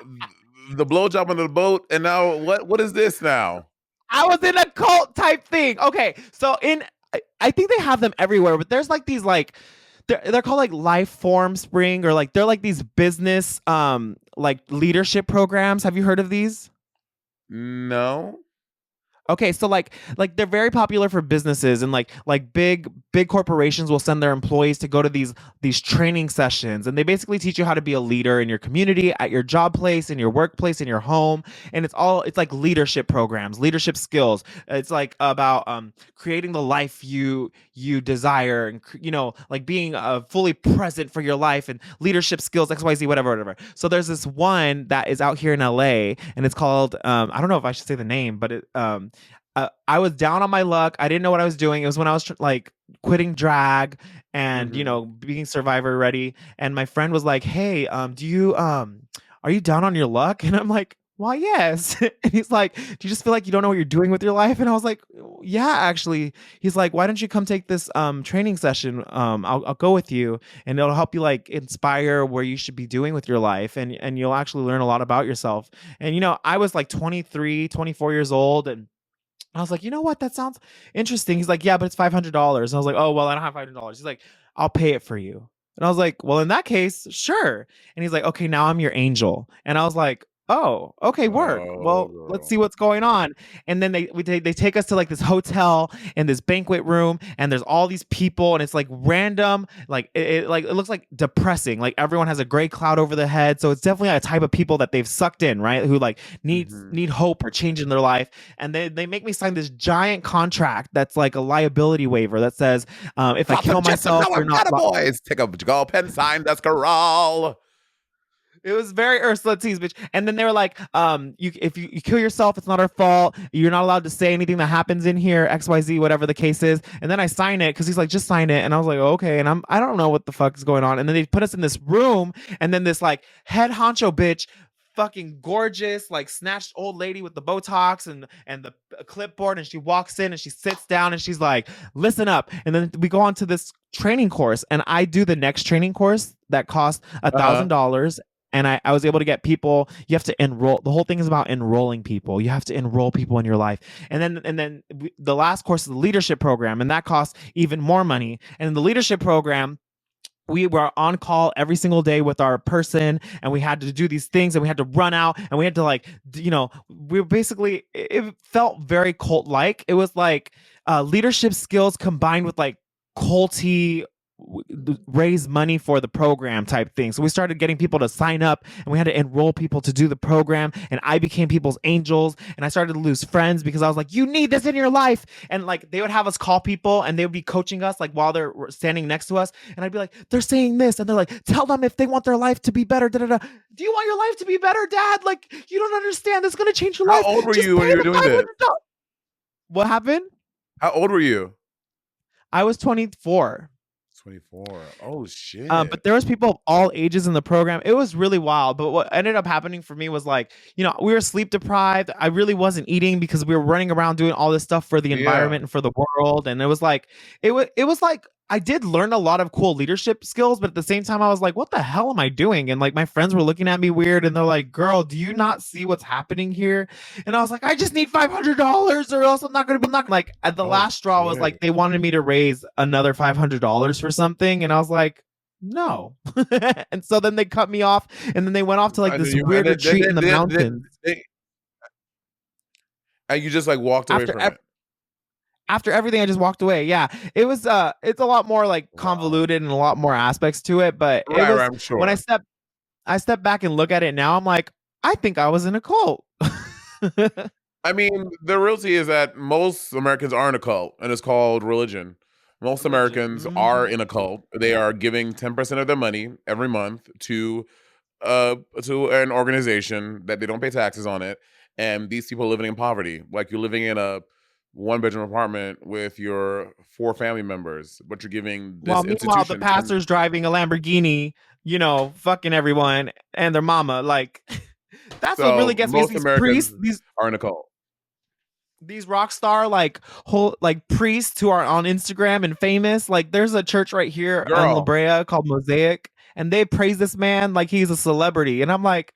the blowjob on the boat, and now what is this now? I was in a cult type thing. Okay, so I think they have them everywhere, but there's like these like they're called like life form spring or like they're like these business like leadership programs. Have you heard of these? No. Okay, so like they're very popular for businesses and like big corporations will send their employees to go to these training sessions and they basically teach you how to be a leader in your community, at your job place, in your workplace, in your home, and it's like leadership programs, leadership skills. It's like about creating the life you desire and you know like being fully present for your life and leadership skills XYZ whatever. So there's this one that is out here in LA and it's called I don't know if I should say the name, but I was down on my luck. I didn't know what I was doing. It was when I was like quitting drag and you Mhm. know being Survivor ready. And my friend was like, "Hey, do you are you down on your luck?" And I'm like, "Why, yes." And he's like, "Do you just feel like you don't know what you're doing with your life?" And I was like, "Yeah, actually." He's like, "Why don't you come take this training session? I'll go with you, and it'll help you like inspire where you should be doing with your life, and you'll actually learn a lot about yourself." And you know, I was like 23, 24 years old, and I was like, you know what? That sounds interesting. He's like, yeah, but it's $500. And I was like, oh, well, I don't have $500. He's like, I'll pay it for you. And I was like, well, in that case, sure. And he's like, okay, now I'm your angel. And I was like, oh, okay, work. Oh, Well, let's girl. see what's going on. And then they take us to like this hotel and this banquet room, and there's all these people, and it's like random, like it looks like depressing. Like everyone has a gray cloud over their head. So it's definitely a type of people that they've sucked in, right? Who like Mhm. need hope or change in their life and they make me sign this giant contract that's like a liability waiver that says if I Drop the kill jets and myself, now you're I'm not. out of boys. Take a gulp and sign this corral. It was very Ursula T's bitch. And then they were like, if you kill yourself, it's not our fault. You're not allowed to say anything that happens in here, XYZ, whatever the case is. And then I sign it because he's like, just sign it. And I was like, okay. And I don't know what the fuck is going on. And then they put us in this room, and then this like head honcho bitch, fucking gorgeous, like snatched old lady with the Botox and the clipboard, and she walks in and she sits down and she's like, listen up. And then we go on to this training course, and I do the next training course that costs a Uh-huh. thousand dollars and I was able to get people. You have to enroll. The whole thing is about enrolling people. You have to enroll people in your life. The last course is the leadership program, and that costs even more money. And in the leadership program, we were on call every single day with our person, and we had to do these things, and we had to run out, and we had to like, we were basically, it felt very cult like. It was like leadership skills combined with like culty raise money for the program type thing. So we started getting people to sign up, and we had to enroll people to do the program, and I became people's angels, and I started to lose friends because I was like, you need this in your life. And like they would have us call people, and they would be coaching us like while they're standing next to us, and I'd be like, they're saying this, and they're like, tell them if they want their life to be better. Da, da, da. Do you want your life to be better, Dad? Like, you don't understand, this is going to change your How life. old were Just you when pay you were the doing this? $500. What happened? How old were you? I was 24. 24. Oh shit. But there was people of all ages in the program. It was really wild. But what ended up happening for me was like, we were sleep deprived. I really wasn't eating because we were running around doing all this stuff for the Yeah. environment and for the world. And it was like, it was like I did learn a lot of cool leadership skills, but at the same time, I was like, what the hell am I doing? And like my friends were looking at me weird, and they're like, girl, do you not see what's happening here? And I was like, I just need $500 or else I'm not going to be like at the last straw was like, they wanted me to raise another $500 for something. And I was like, no. And so then they cut me off, and then they went off to like this weird retreat in the mountains. And you just like walked away from it. After everything, I just walked away. Yeah, it was. It's a lot more like convoluted and a lot more aspects to it. But it was I'm sure. when I step back and look at it now, I'm like, I think I was in a cult. I mean, the reality is that most Americans are in a cult, and it's called religion. Most Americans are in a cult. They are giving 10% of their money every month to an organization that they don't pay taxes on it, and these people are living in poverty. Like you're living in a one-bedroom apartment with your 4 family members, but you're giving this meanwhile, the pastor's driving a Lamborghini, fucking everyone and their mama. Like, that's what really gets me. These priests, are in a cult. These rock star like whole like priests who are on Instagram and famous. Like, there's a church right here in La Brea called Mosaic, and they praise this man like he's a celebrity. And I'm like,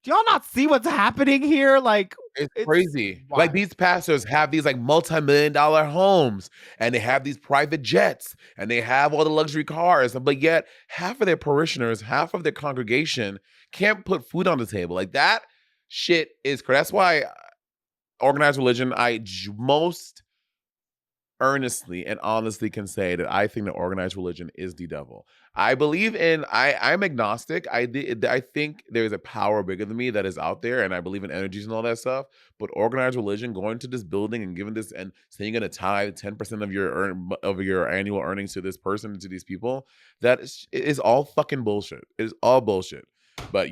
do y'all not see what's happening here? Like, it's crazy. Wild. Like these pastors have these like multi-million-dollar homes, and they have these private jets, and they have all the luxury cars, but yet half of their parishioners, half of their congregation can't put food on the table. Like that shit is crazy. That's why organized religion, I most earnestly and honestly can say that I think that organized religion is the devil. I believe in, I'm agnostic. I think there's a power bigger than me that is out there, and I believe in energies and all that stuff. But organized religion, going to this building and giving this and saying you're going to tithe 10% of your annual earnings to this person, to these people, that is all fucking bullshit. It is all bullshit. But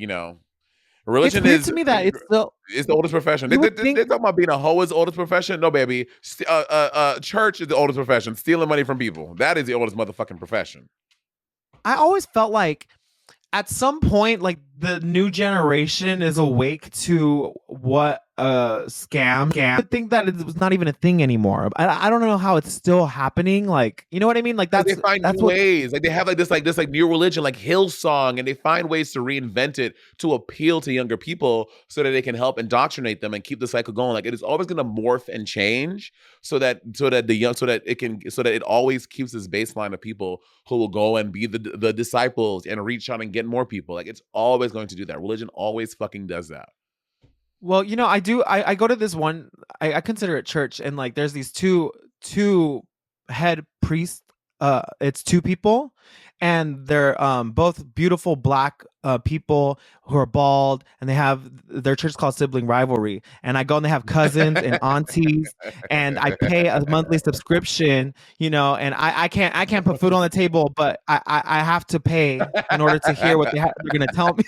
religion is to me that it's the oldest profession. They talking about being a hoe is the oldest profession. No, baby. Church is the oldest profession. Stealing money from people. That is the oldest motherfucking profession. I always felt like at some point, like the new generation is awake to what a scam. I think that it was not even a thing anymore. I don't know how it's still happening. Like, you know what I mean? Like that's they find new ways. Like they have like this new religion, like Hillsong, and they find ways to reinvent it to appeal to younger people so that they can help indoctrinate them and keep the cycle going. Like it is always going to morph and change so that it always keeps this baseline of people who will go and be the disciples and reach out and get more people. Like it's always going to do that. Religion always fucking does that. Well, I do. I go to this one. I consider it church, and like there's these two head priests. It's 2 people, and they're both beautiful black people who are bald, and they have their church called Sibling Rivalry. And I go and they have cousins and aunties, and I pay a monthly subscription, and I can't put food on the table, but I have to pay in order to hear what they're gonna tell me.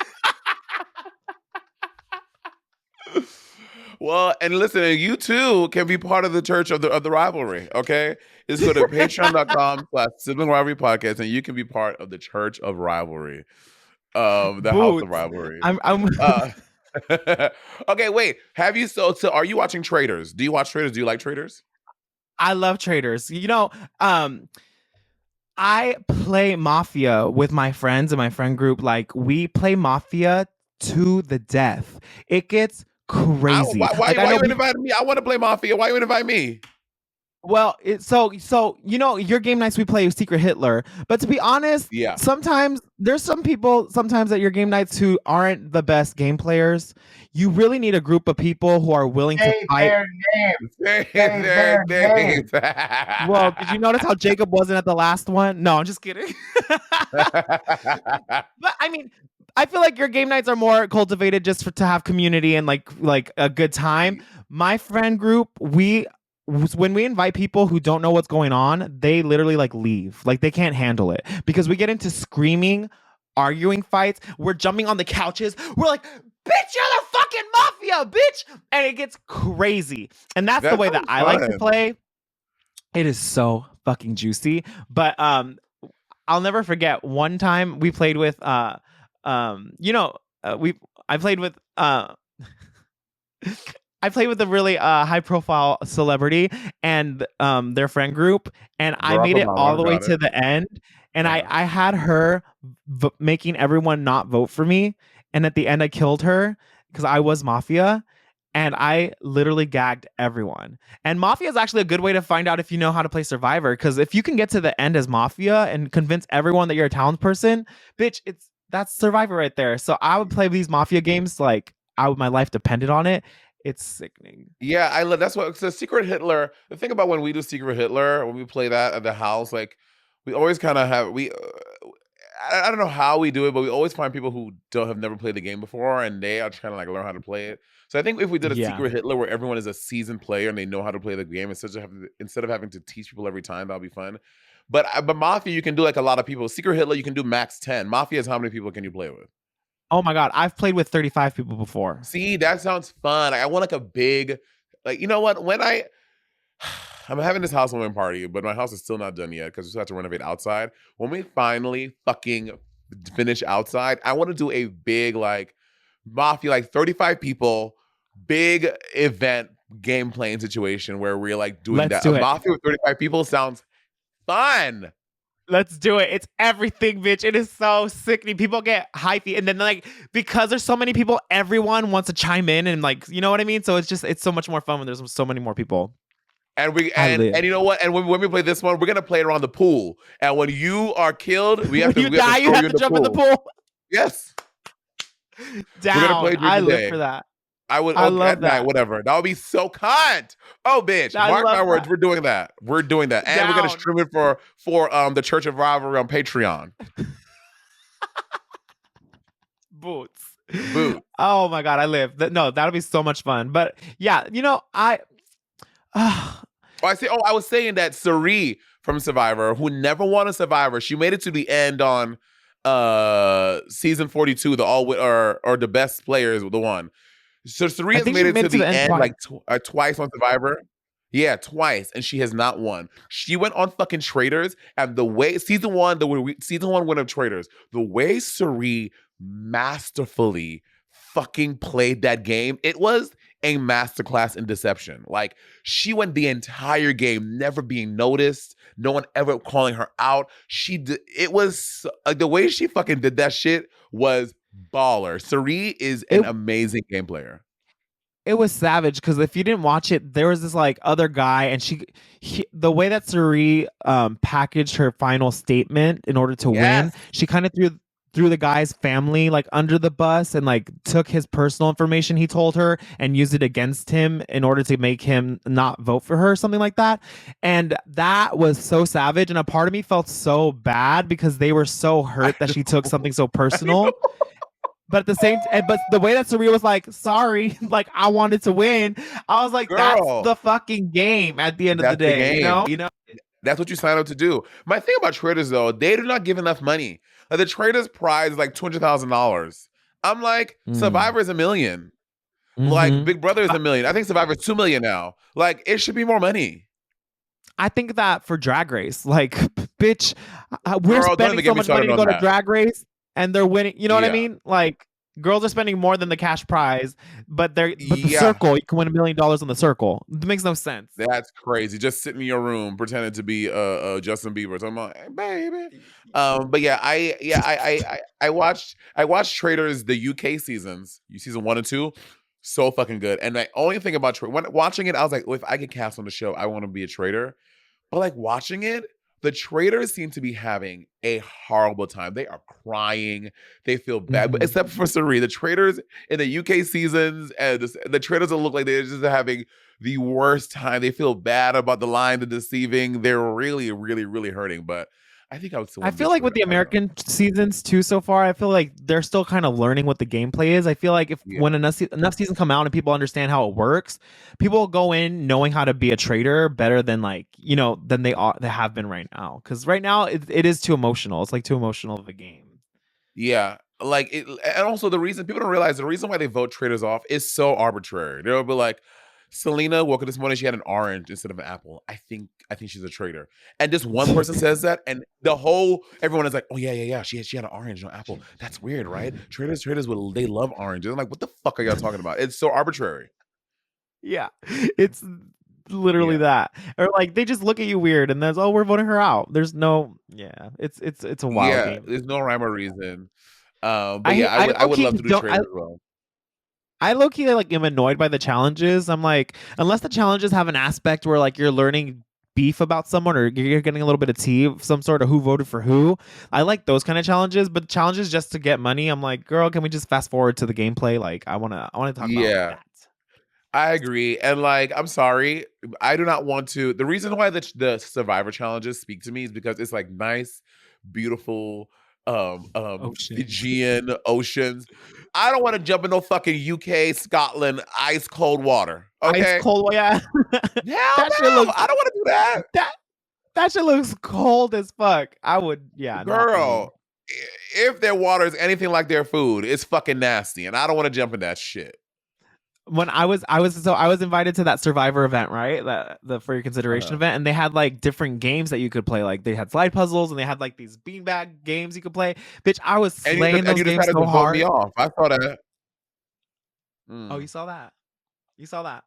Well, and listen, you too can be part of the church of the rivalry. Okay, just go to patreon.com/Sibling Rivalry Podcast, and you can be part of the Church of Rivalry, the House of Rivalry. Okay, wait. Have you so are you watching Traitors? Do you watch Traitors? Do you like Traitors? I love Traitors. I play Mafia with my friends in my friend group. Like, we play Mafia to the death. It gets crazy. Why you inviting me? I want to play Mafia. Why you invite me? Well, so you know your game nights we play Secret Hitler, but to be honest, Yeah. sometimes there's some people sometimes at your game nights who aren't the best game players. You really need a group of people who are willing to Say fight. their names. Say Say their their names. names. Well, did you notice how Jacob wasn't at the last one? No, I'm just kidding. But I mean, I feel like your game nights are more cultivated just to have community and like a good time. My friend group, when we invite people who don't know what's going on, they literally like leave. Like they can't handle it because we get into screaming, arguing fights. We're jumping on the couches. We're like, bitch, you're the fucking mafia, bitch. And it gets crazy. And that's the That way that sounds I like to fun. play. It is so fucking juicy. But I'll never forget one time we played with you know, I played with I played with a really high profile celebrity and their friend group, and I Barack made it all Obama, the way got it. to the end, and Yeah. I had her making everyone not vote for me, and at the end I killed her because I was mafia. And I literally gagged everyone. And Mafia is actually a good way to find out if you know how to play Survivor. Because if you can get to the end as Mafia and convince everyone that you're a talent person, bitch, that's Survivor right there. So I would play these Mafia games like my life depended on it. It's sickening. Yeah, I love that's what so Secret Hitler. The thing about when we do Secret Hitler, when we play that at the house, like we always kind of have I don't know how we do it, but we always find people who don't have never played the game before, and they are trying to like learn how to play it. So I think if we did a Yeah. Secret Hitler where everyone is a seasoned player and they know how to play the game, instead of having to teach people every time, that'll be fun. But Mafia, you can do like a lot of people. Secret Hitler, you can do max 10. Mafia is how many people can you play with? Oh my god, I've played with 35 people before. See, that sounds fun. Like, I want like a big, like you know what? When I'm having this housewarming party, but my house is still not done yet because we still have to renovate outside. When we finally fucking finish outside, I want to do a big like mafia, like 35 people, big event game playing situation where we're like doing Let's that. A do it. mafia with 35 people sounds fun. Let's do it. It's everything, bitch. It is so sickening. People get hypey, and then like because there's so many people, everyone wants to chime in and like you know what I mean. So it's so much more fun when there's so many more people. And we I and live. and you know what? And when we play this one, we're gonna play it around the pool. And when you are killed, we have When to you die, you throw have you to in the jump in the pool. pool. Yes. We're gonna play Down. during I the live day. for that. I would I at love night, that. whatever. That would be so cunt. Oh, bitch! I Mark my love words. that. We're doing that. We're doing that, and we're gonna Down. stream it for the Church of Rivalry on Patreon. Boots. Boot. Oh my god, I live. No, that'll be so much fun. But yeah, you know, Oh, I was saying that Sari from Survivor, who never won a Survivor, she made it to the end on season 42, the all or the best players, the one. So Sari I has think she made it made to it to the the end end twice. like twice on Survivor. Yeah, twice, and she has not won. She went on fucking Traitors, and the way season one win of Traitors, the way Sari masterfully fucking played that game, it was a masterclass in deception. Like she went the entire game never being noticed, no one ever calling her out. It was like the way she fucking did that shit was baller. Sari is an It amazing game player. it was savage because if you didn't watch it, there was this like other guy, and the way that Suri packaged her final statement in order to win, Yes. she kind of threw the guy's family like under the bus and like took his personal information he told her and used it against him in order to make him not vote for her, something like that. And that was so savage, and a part of me felt so bad because they were so hurt that she took something so personal. But at the same but the way that Surreal was like, sorry, like I wanted to win. I was like, that's Girl, the fucking game at the end of the that's the day, you know? game. That's what you sign up to do. My thing about traders though, they do not give enough money. Like the traders prize is like $200,000. I'm like, Mm. Survivor is $1 million. Like Mm-hmm. Big Brother is $1 million. I think Survivor is $2 million now. Like it should be more money. I think that for Drag Race, like, bitch, we're Girl, don't spending even so get me much money started to on go to that. Drag Race, and they're winning. You know what I Yeah. mean? Like, girls are spending more than the cash prize, but the Yeah. circle, you can win $1 million on the circle. It makes no sense. That's crazy. Just sitting in your room pretending to be Justin Bieber. So I'm like, hey, baby. But yeah, I watched Traders the UK seasons, season 1 and 2. So fucking good. And the only thing about when watching it, I was like, well, if I get cast on the show, I want to be a traitor. But like watching it, the traders seem to be having a horrible time. They are crying. They feel bad, but Mhm. except for Sari, the traders in the UK seasons and the traders that look like they're just having the worst time. They feel bad about the lying, the deceiving. They're really, really, really hurting. But I think I would still I want to be feel a like with trader. the I don't know. American seasons too so far, I feel like they're still kind of learning what the gameplay is. I feel like if Yeah. when enough seasons come out and people understand how it works, people will go in knowing how to be a trader better than like than they have been right now. Because right now it is too emotional. It's like too emotional of a game. Yeah. Like it, and also the reason people don't realize the reason why they vote traders off is so arbitrary. They'll be like, Salina woke up this morning, she had an orange instead of an apple. I think she's a traitor. And just one person says that, and the whole everyone is like, oh yeah. She had an orange, no apple. That's weird, right? Traders will they love oranges. I'm like, what the fuck are y'all talking about? It's so arbitrary. Yeah, it's literally Yeah. that. Or like they just look at you weird, and there's we're voting her out. There's no it's a wild Yeah. game. There's no rhyme or reason. But I yeah, hate I I low would key love to do don't traders as well. I low key like am annoyed by the challenges. I'm like, unless the challenges have an aspect where like you're learning beef about someone or you're getting a little bit of tea of some sort of who voted for who. I like those kind of challenges, but challenges just to get money, I'm like, girl, can we just fast forward to the gameplay? Like I wanna talk about Yeah. that. I agree. And like, I'm sorry, I do not want to. The reason why the Survivor challenges speak to me is because it's like nice, beautiful, Oceans. Fijian oceans. I don't want to jump in no fucking UK, Scotland, ice cold water. Ice Okay, cold, yeah. hell that shit no, looks I don't want to do that, that that shit looks cold as fuck. I would, yeah, not for me. girl. If their water is anything like their food, it's fucking nasty, and I don't want to jump in that shit. When I was invited to that Survivor event, right? That the for your consideration Uh-huh. event, and they had like different games that you could play. Like they had slide puzzles, and they had like these beanbag games you could play. Bitch, I was slaying And those you games decided so to vote me hard. off. I saw that. Oh, you Mm, saw that? You saw that?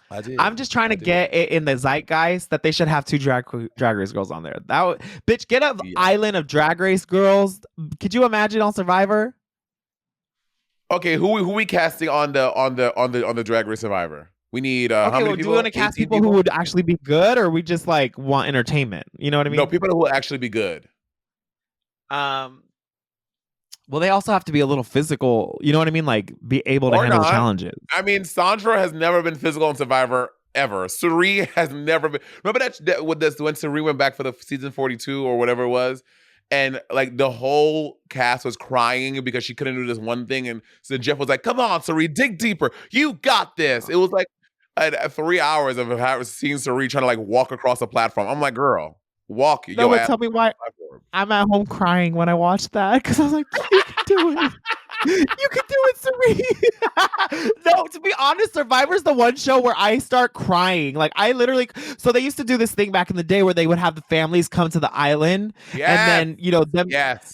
I I'm did. just trying I to did. get it in the zeitgeist that they should have two drag race girls on there. That would, bitch, get an Yeah. island of drag race girls. Could you imagine on Survivor? Okay, who we casting on the Drag Race Survivor? We need how Okay, many well, do we want people? to cast 18 people who people? would actually be good, or we just like want entertainment? You know what I No, mean? people who will actually be good. Um, well, they also have to be a little physical. You know what I mean? Like be able to Or handle the not. challenges. I mean, Sandra has never been physical on Survivor ever. Suri has never been. Remember that with this when Suri went back for the season 42 or whatever it was, and like the whole cast was crying because she couldn't do this one thing, and so Jeff was like, "Come on, Suri, dig deeper. You got this." It was like 3 hours of seeing Suri trying to like walk across the platform. I'm like, girl, walk No, your but ass tell me why across the platform. I'm at home crying when I watched that because I was like, you can do it. You can do it, Serene. No, to be honest, Survivor's the one show where I start crying. Like I literally so they used to do this thing back in the day where they would have the families come to the island and Yes, then, them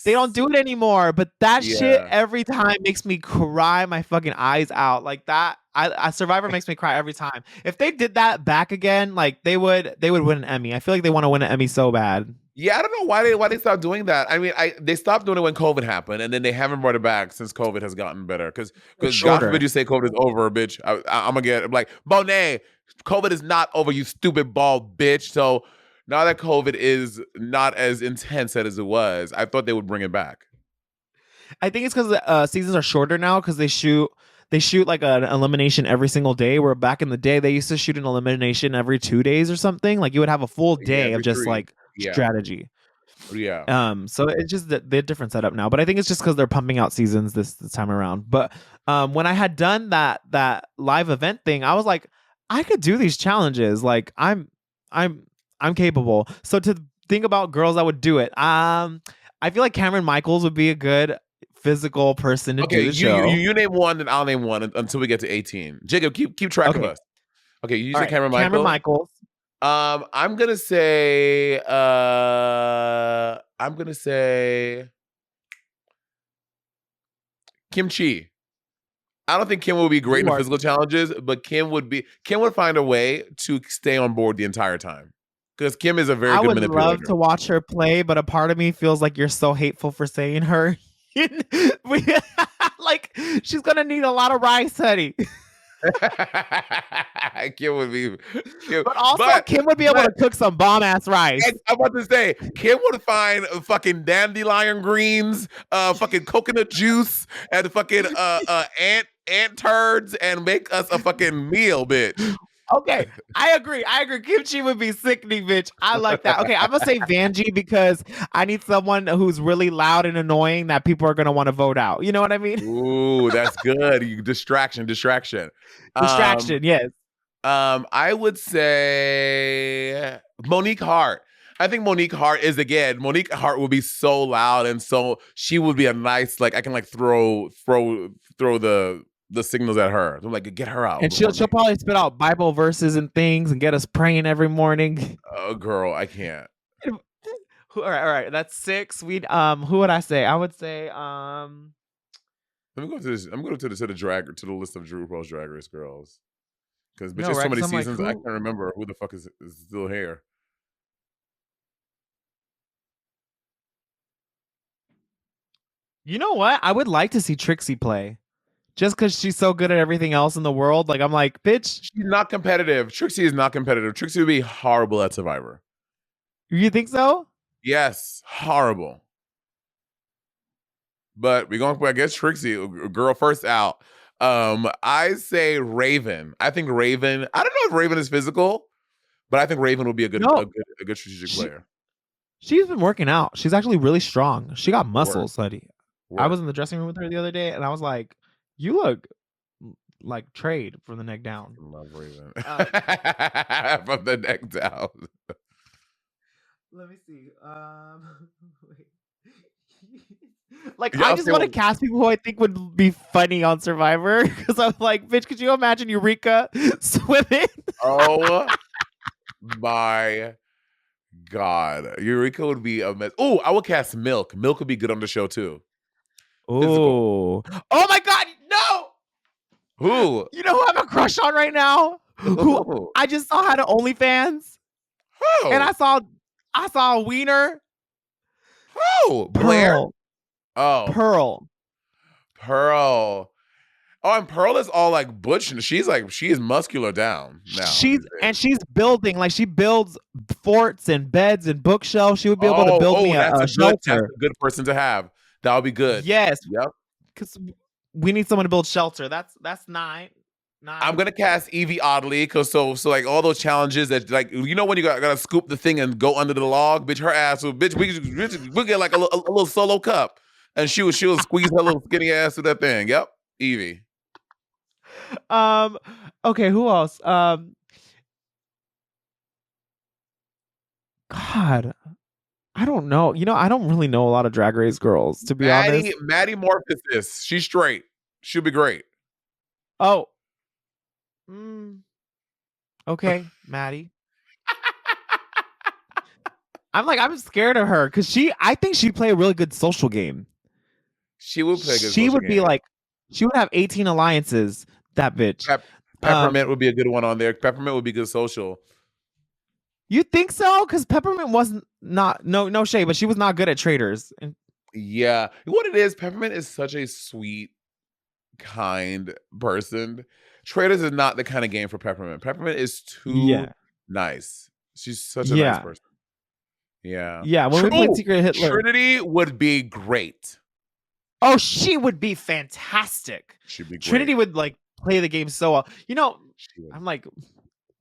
they don't yes, do it anymore. But that shit yeah. every time makes me cry my fucking eyes out. Like that I Survivor makes me cry every time. If they did that back again, like they would win an Emmy. I feel like they want to win an Emmy so bad. Yeah, I don't know why they stopped doing that. I mean, they stopped doing it when COVID happened, and then they haven't brought it back since COVID has gotten better. It's Because God forbid shorter. you say COVID is over, bitch. I'm gonna get like Monet. COVID is not over, you stupid bald bitch. So now that COVID is not as intense as it was, I thought they would bring it back. I think it's because the seasons are shorter now because they shoot like an elimination every single day. Where back in the day they used to shoot an elimination every 2 days or something. Like you would have a full Yeah, day of every just three. like Yeah, strategy. yeah, So it's just that they're different setup now. But I think it's just because they're pumping out seasons this time around. But when I had done that live event thing, I was like, I could do these challenges. Like I'm I'm capable. So to think about girls that would do it, I feel like Cameron Michaels would be a good physical person to Okay, do the show. you name one, and I'll name one until we get to 18. Jacob, keep track of Okay, us. Okay, you all said right, Cameron Cameron Michaels. Michaels. I'm gonna say Kim Chi. I don't think Kim would be great in You the are. physical challenges, but Kim would find a way to stay on board the entire time. Because Kim is a very I good would love manipulator. to watch her play, but a part of me feels like you're so hateful for saying her. We- like she's gonna need a lot of rice, honey. Kim would be, Kim, But also, but Kim would be able but to cook some bomb ass rice. I'm about to say, Kim would find fucking dandelion greens, fucking coconut juice, and fucking ant turds, and make us a fucking meal, bitch. Okay, I agree. Kimchi would be sickening, bitch. I like that. Okay, I'm gonna say Vanjie because I need someone who's really loud and annoying that people are gonna want to vote out. You know what I mean? Ooh, that's good. Distraction. Um, Distraction, yes. I would say Monique Hart. I think Monique Hart would be so loud, and so she would be a nice, like, I can like throw the signals at her. I'm like, get her out, And she'll Monique. probably spit out Bible verses and things and get us praying every morning. Oh, girl, I can't. All right. That's 6. We who would I say? I would say Let me go to this. I'm going to the list of RuPaul's Drag Race girls, because bitch, no, there's so right? many Because I'm like, seasons I can't who? remember who the fuck is still here. You know what? I would like to see Trixie play. Just because she's so good at everything else in the world. Like, I'm like, bitch, She's not competitive. Trixie is not competitive. Trixie would be horrible at Survivor. you think so? Yes, horrible. But we're going for, I guess, Trixie, girl first out. I say Raven. I think Raven. I don't know if Raven is physical, but I think Raven would be No, a good strategic she, player. she's been working out. She's actually really strong. She got Work, muscles, buddy. I work. was in the dressing room with her the other day, and I was like, you look like Trade from the neck down. Love Raven Uh, from the neck down. Let me see. Wait. Like, I I'll just say want to one. cast people who I think would be funny on Survivor because I'm like, bitch, could you imagine Eureka swimming? Oh my God, Eureka would be a mess. Oh, I would cast Milk. Milk would be good on the show too. Physical. Oh, oh my God, no! Who? You know who I'm a crush on right now? Who Who? I just saw had an OnlyFans, and Who? I saw a wiener. Who? Blair? Pearl, Oh, Pearl. Pearl. Oh, and Pearl is all like butch, and she is muscular down now these days. She's building like she builds forts and beds and bookshelves. She would be able to Oh, build me oh, that's a that's shelter. a good person to have. That would be good. Yes, Yep. because we need someone to build shelter. That's nine. I'm gonna cast Evie Oddly because so like all those challenges that, like, you know when you gotta scoop the thing and go under the log, bitch, her ass will, bitch, we get like a little solo cup, and she'll squeeze her little skinny ass through that thing. Yep, Evie. Um. Okay. Who else? God, I don't know. You know, I don't really know a lot of Drag Race girls, to be honest. Maddie Morphosis. She's straight. She'll be great. Oh. Mm, okay, Maddie. I'm scared of her because I think she'd play a really good social game. She would play a good She social would be game. like, she would have 18 alliances. That bitch. Peppermint would be a good one on there. Peppermint would be good social. You think so? Because Peppermint wasn't not no shade, but she was not good at traders. And Yeah. What it is, Peppermint is such a sweet, kind person. Traders is not the kind of game for Peppermint. Peppermint is too yeah, nice. She's such a nice yeah, person. Yeah. yeah. When we played Secret Hitler, Trinity would be great. oh, she would be fantastic. She'd be great. Trinity would like play the game so well. You know, I'm like,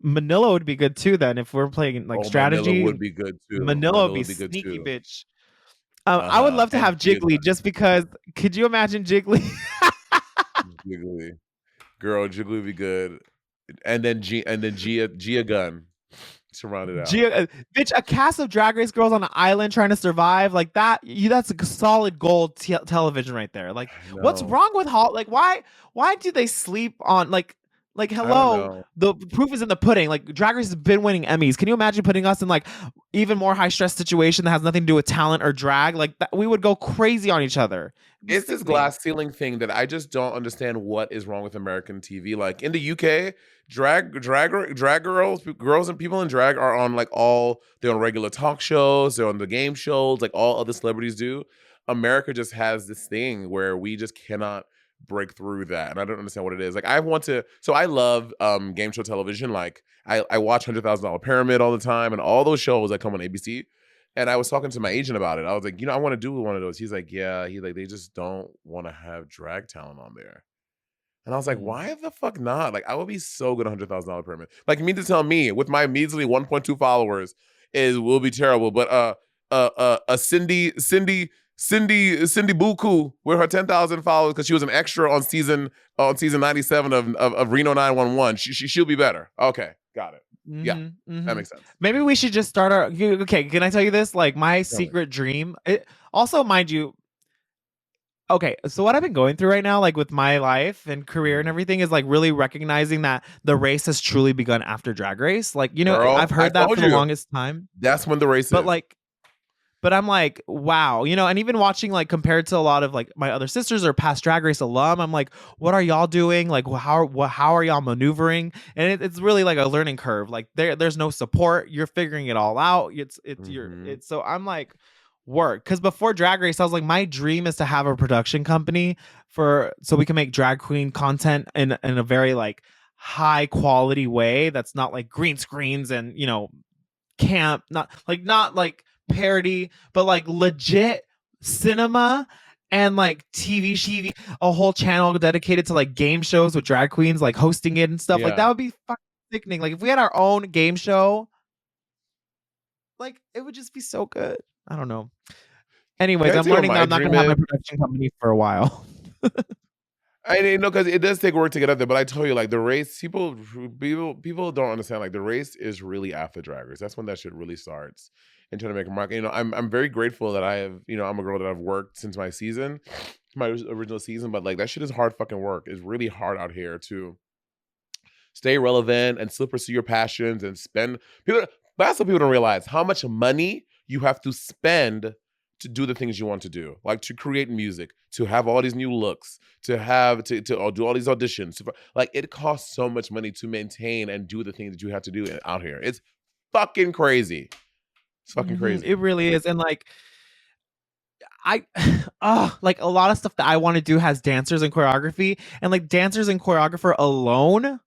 Manila would be good too. Then if we're playing like strategy, Manila would be good too. Manila would be sneaky, bitch. I would Uh-huh. love to And have Jiggly just because. Could you imagine Jiggly? Jiggly. Girl, Jiggly would be good. And then Gia Gunn to round it out. Bitch, a cast of Drag Race girls on an island trying to survive like that. That's a solid gold television right there. Like, what's wrong with like why do they sleep on like hello? The proof is in the pudding. Like Drag Race has been winning Emmys. Can you imagine putting us in like even more high stress situation that has nothing to do with talent or drag? Like that, we would go crazy on each other. It's this glass ceiling thing that I just don't understand what is wrong with American TV. Like in the UK, drag girls and people in drag are on they're on regular talk shows, they're on the game shows, like all other celebrities do. America just has this thing where we just cannot break through that, and I don't understand what it is. Like I want to. So I love game show television. Like I watch $100,000 Pyramid all the time, and all those shows that come on ABC. And I was talking to my agent about it. I was like, I want to do one of those. He's like, yeah. He like they just don't want to have drag talent on there. And I was like, Mm. why the fuck not? Like, I would be so good at $100,000 pyramid. Like, you mean to tell me with my measly 1.2 followers is will be terrible, but Cindy Buku with her 10,000 followers because she was an extra on season 97 of Reno 911. She'll be better. Okay, got it. Yeah, that makes sense. Maybe we should just start our. Okay, can I tell you this? Like my Tell me. secret dream. Also, mind you, okay, so what I've been going through right now, like with my life and career and Mhm. everything, is like really recognizing that the race has truly begun after Drag Race. Like, I've Girl, I heard that told for the you longest time, that's when the race but is. like, but I'm like, wow, and even watching like compared to a lot of like my other sisters or past Drag Race alum, I'm like, what are y'all doing? Like, how are y'all maneuvering? And it's really like a learning curve. Like there's no support. You're figuring it all out. Hmm. It's so I'm like, work, because before Drag Race I was like, my dream is to have a production company so we can make drag queen content in a very like high quality way that's not like green screens and camp, not like parody, but like legit cinema and like TV, a whole channel dedicated to like game shows with drag queens like hosting it and stuff. Like Yeah. that would be fucking sickening. Like if we had our own game show, like it would just be so good. I don't know. Can Anyways, I I'm tell you what learning that my I'm not dream gonna have my is? production company for a while. I mean, no, because it does take work to get up there. But I tell you, like the race, people don't understand. Like the race is really after Drag Race. That's when that shit really starts and trying to make a mark. I'm very grateful that I have. I'm a girl that I've worked since my season, my original season. But like that shit is hard fucking work. It's really hard out here to stay relevant and still pursue your passions and spend people. That's what people don't realize how much money you have to spend to do the things you want to do, like to create music, to have all these new looks, to have to do all these auditions. Like it costs so much money to maintain and do the things that you have to do out here. It's fucking crazy. It's fucking It crazy. really is. And like I like a lot of stuff that I want to do has dancers and choreography, and like dancers and choreographer alone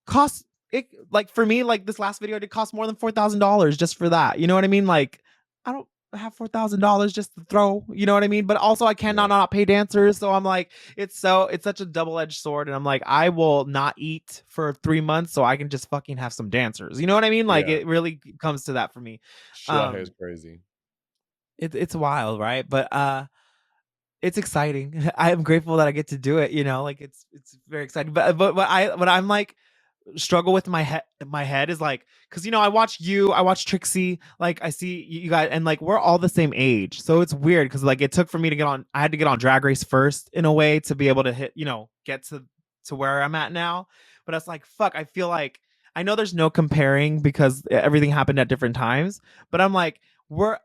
cost it, like for me, like this last video did cost more than $4,000 just for that. You know what I mean? Like I don't have $4,000 just to throw, you know what I mean? But also I cannot Yeah. not pay dancers. So I'm like, it's such a double-edged sword. And I'm like, I will not eat for 3 months so I can just fucking have some dancers. You know what I mean? Like Yeah. it really comes to that for me. Shit out here is Um crazy. it's wild, right? But it's exciting. I am grateful that I get to do it, like it's very exciting. But what I'm like struggle with my head is like, because I watch Trixie, like I see you guys, and like we're all the same age, so it's weird because like it took for me to get on. I had to get on Drag Race first in a way to be able to get to where I'm at now. But it's like fuck. I feel like I know there's no comparing because everything happened at different times. But I'm like we're.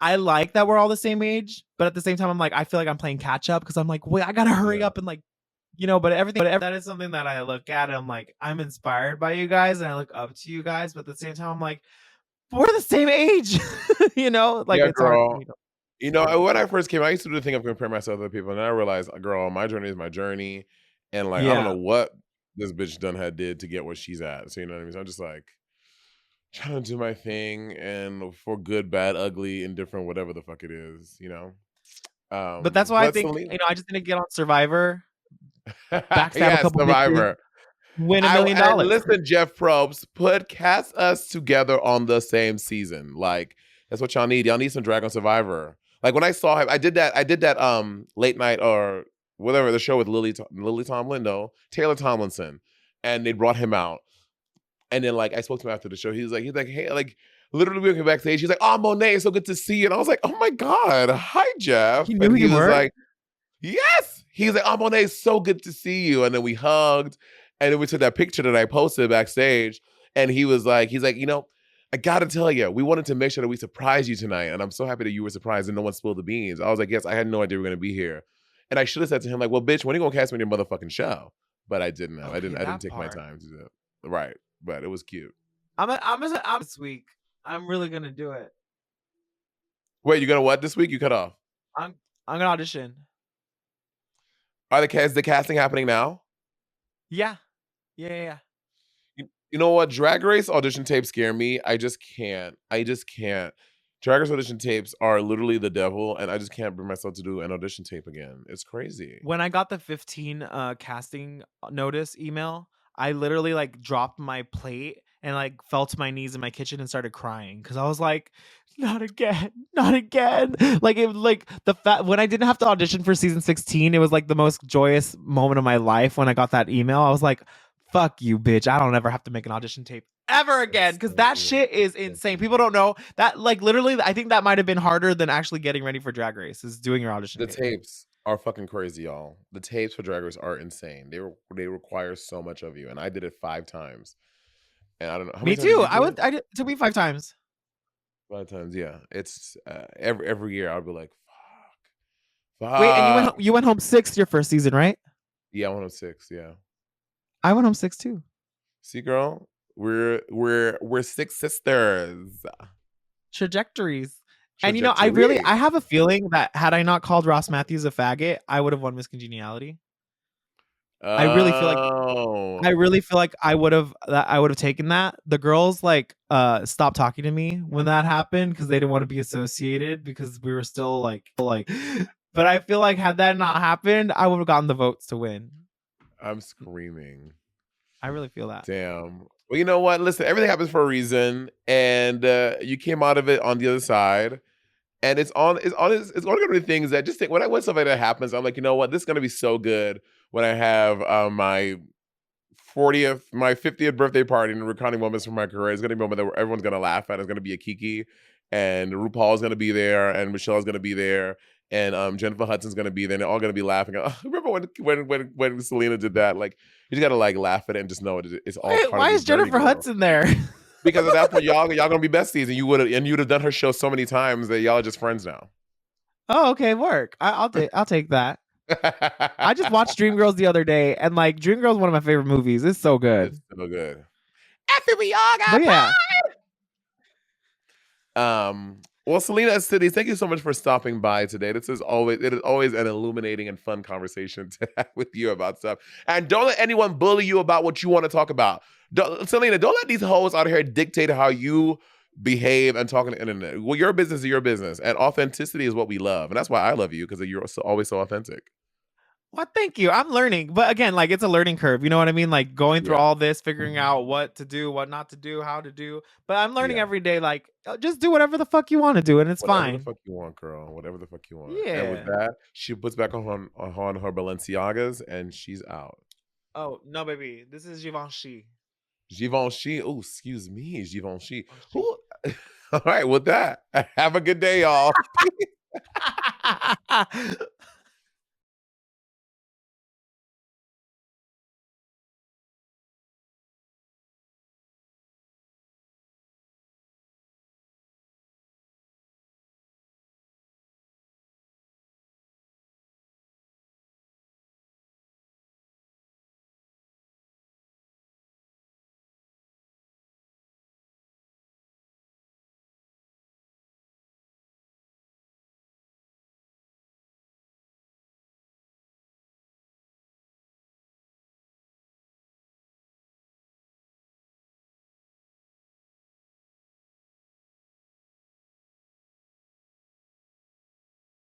I like that we're all the same age, but at the same time, I'm like I feel like I'm playing catch up because I'm like, wait, I gotta hurry Yeah. up and like but everything that is something that I look at and I'm like, I'm inspired by you guys and I look up to you guys, but at the same time, I'm like, we're the same age, like Yeah, it's hard for girl. me to. When I first came, I used to do the thing of comparing myself to other people, and then I realized, girl, my journey is my journey, and like I don't know Yeah. what this bitch done had did to get where she's at. So you know what I mean? So I'm just like trying to do my thing, and for good, bad, ugly, indifferent, whatever the fuck it is. But that's why I But think, Salina, I just didn't get on Survivor, backstab a yes, couple bitches, Survivor. win $1 million. I listen, Jeff Probst, cast us together on the same season. Like that's what y'all need. Y'all need some Dragon Survivor. Like when I saw him, I did that late night or whatever the show with Lily Tomlin, no, Taylor Tomlinson, and they brought him out. And then like I spoke to him after the show. He's like, hey, like literally we came backstage. He's like, oh Monet, it's so good to see you. And I was like, oh my God, hi Jeff. He knew And who he you was were. like, yes. He's like, oh, Monet, it's so good to see you. And then we hugged. And then we took that picture that I posted backstage. And he's like, I gotta tell you, we wanted to make sure that we surprised you tonight. And I'm so happy that you were surprised and no one spilled the beans. I was like, yes, I had no idea we were gonna be here. And I should have said to him, like, well, bitch, when are you gonna cast me in your motherfucking show? But I didn't know. Okay, I didn't that take my part. time to do it. Right. But it was cute. I'm this week. I'm really gonna do it. Wait, you gonna what this week? You cut off. I'm I'm gonna audition. Is the casting happening now? Yeah. Yeah. You know what? Drag Race audition tapes scare me. I just can't. I just can't. Drag Race audition tapes are literally the devil, and I just can't bring myself to do an audition tape again. It's crazy. When I got the 15 casting notice email, I literally like dropped my plate and like fell to my knees in my kitchen and started crying because I was like, not again, not again. Like it like the fact when I didn't have to audition for season 16, it was like the most joyous moment of my life when I got that email. I was like, fuck you, bitch. I don't ever have to make an audition tape ever again It's because so that weird. shit is So insane. weird. People don't know that like literally I think that might have been harder than actually getting ready for Drag Race is doing your audition The tape. tapes are fucking crazy, y'all. The tapes for Drag Race are insane. They require so much of you, and I did it 5 times. And I don't know how Me many times did too. you do it? I did it took me 5 times. 5 times, yeah. It's every year I'll be like, Wait, and fuck. you went home 6th your first season, right? Yeah, 106. Yeah. I went home 6 too. See, girl, we're six sisters. Trajectories. And Trajectory. I have a feeling that had I not called Ross Matthews a faggot, I would have won Miss Congeniality. I really feel like Oh, I would have taken that. The girls like stopped talking to me when that happened because they didn't want to be associated because we were still like but I feel like had that not happened, I would have gotten the votes to win. I'm screaming. I really feel that. Damn. Well, you know what? Listen, everything happens for a reason, and you came out of it on the other side. And it's only gonna be things that just think when stuff like that happens, I'm like, you know what? This is gonna be so good when I have my 50th birthday party and recounting moments from my career. It's gonna be a moment that everyone's gonna laugh at. It's gonna be a Kiki, and RuPaul's gonna be there, and Michelle's gonna be there, and Jennifer Hudson's gonna be there. And they're all gonna be laughing. Oh, remember when Salina did that? Like you just gotta like laugh at it and just know it's all part of Why your is journey, Jennifer girl. Hudson there? Because at that point, y'all gonna be besties, and you'd have done her show so many times that y'all are just friends now. Oh, okay, work. I'll take that. I just watched Dreamgirls the other day, and like Dreamgirls is one of my favorite movies. It's so good. It's so good. After we all But got yeah, well, Salina EsTitties, thank you so much for stopping by today. It is always an illuminating and fun conversation to have with you about stuff. And don't let anyone bully you about what you want to talk about. Salina, don't let these hoes out here dictate how you behave and talk on the internet. Well, your business is your business, and authenticity is what we love, and that's why I love you because you're always so authentic. well, thank you. I'm learning, but again, like it's a learning curve. You know what I mean? Like going through Yeah, all this, figuring out what to do, what not to do, how to do. But I'm learning yeah. every day. Like just do whatever the fuck you want to do, and it's Whatever the fine. fuck you want, girl. Whatever the fuck you want. And with Yeah. that, she puts back on her Balenciagas, and she's out. Oh no, baby, this is Givenchy. Givenchy. Oh, excuse me, Givenchy. Givenchy. Who? All right, with that, have a good day, y'all.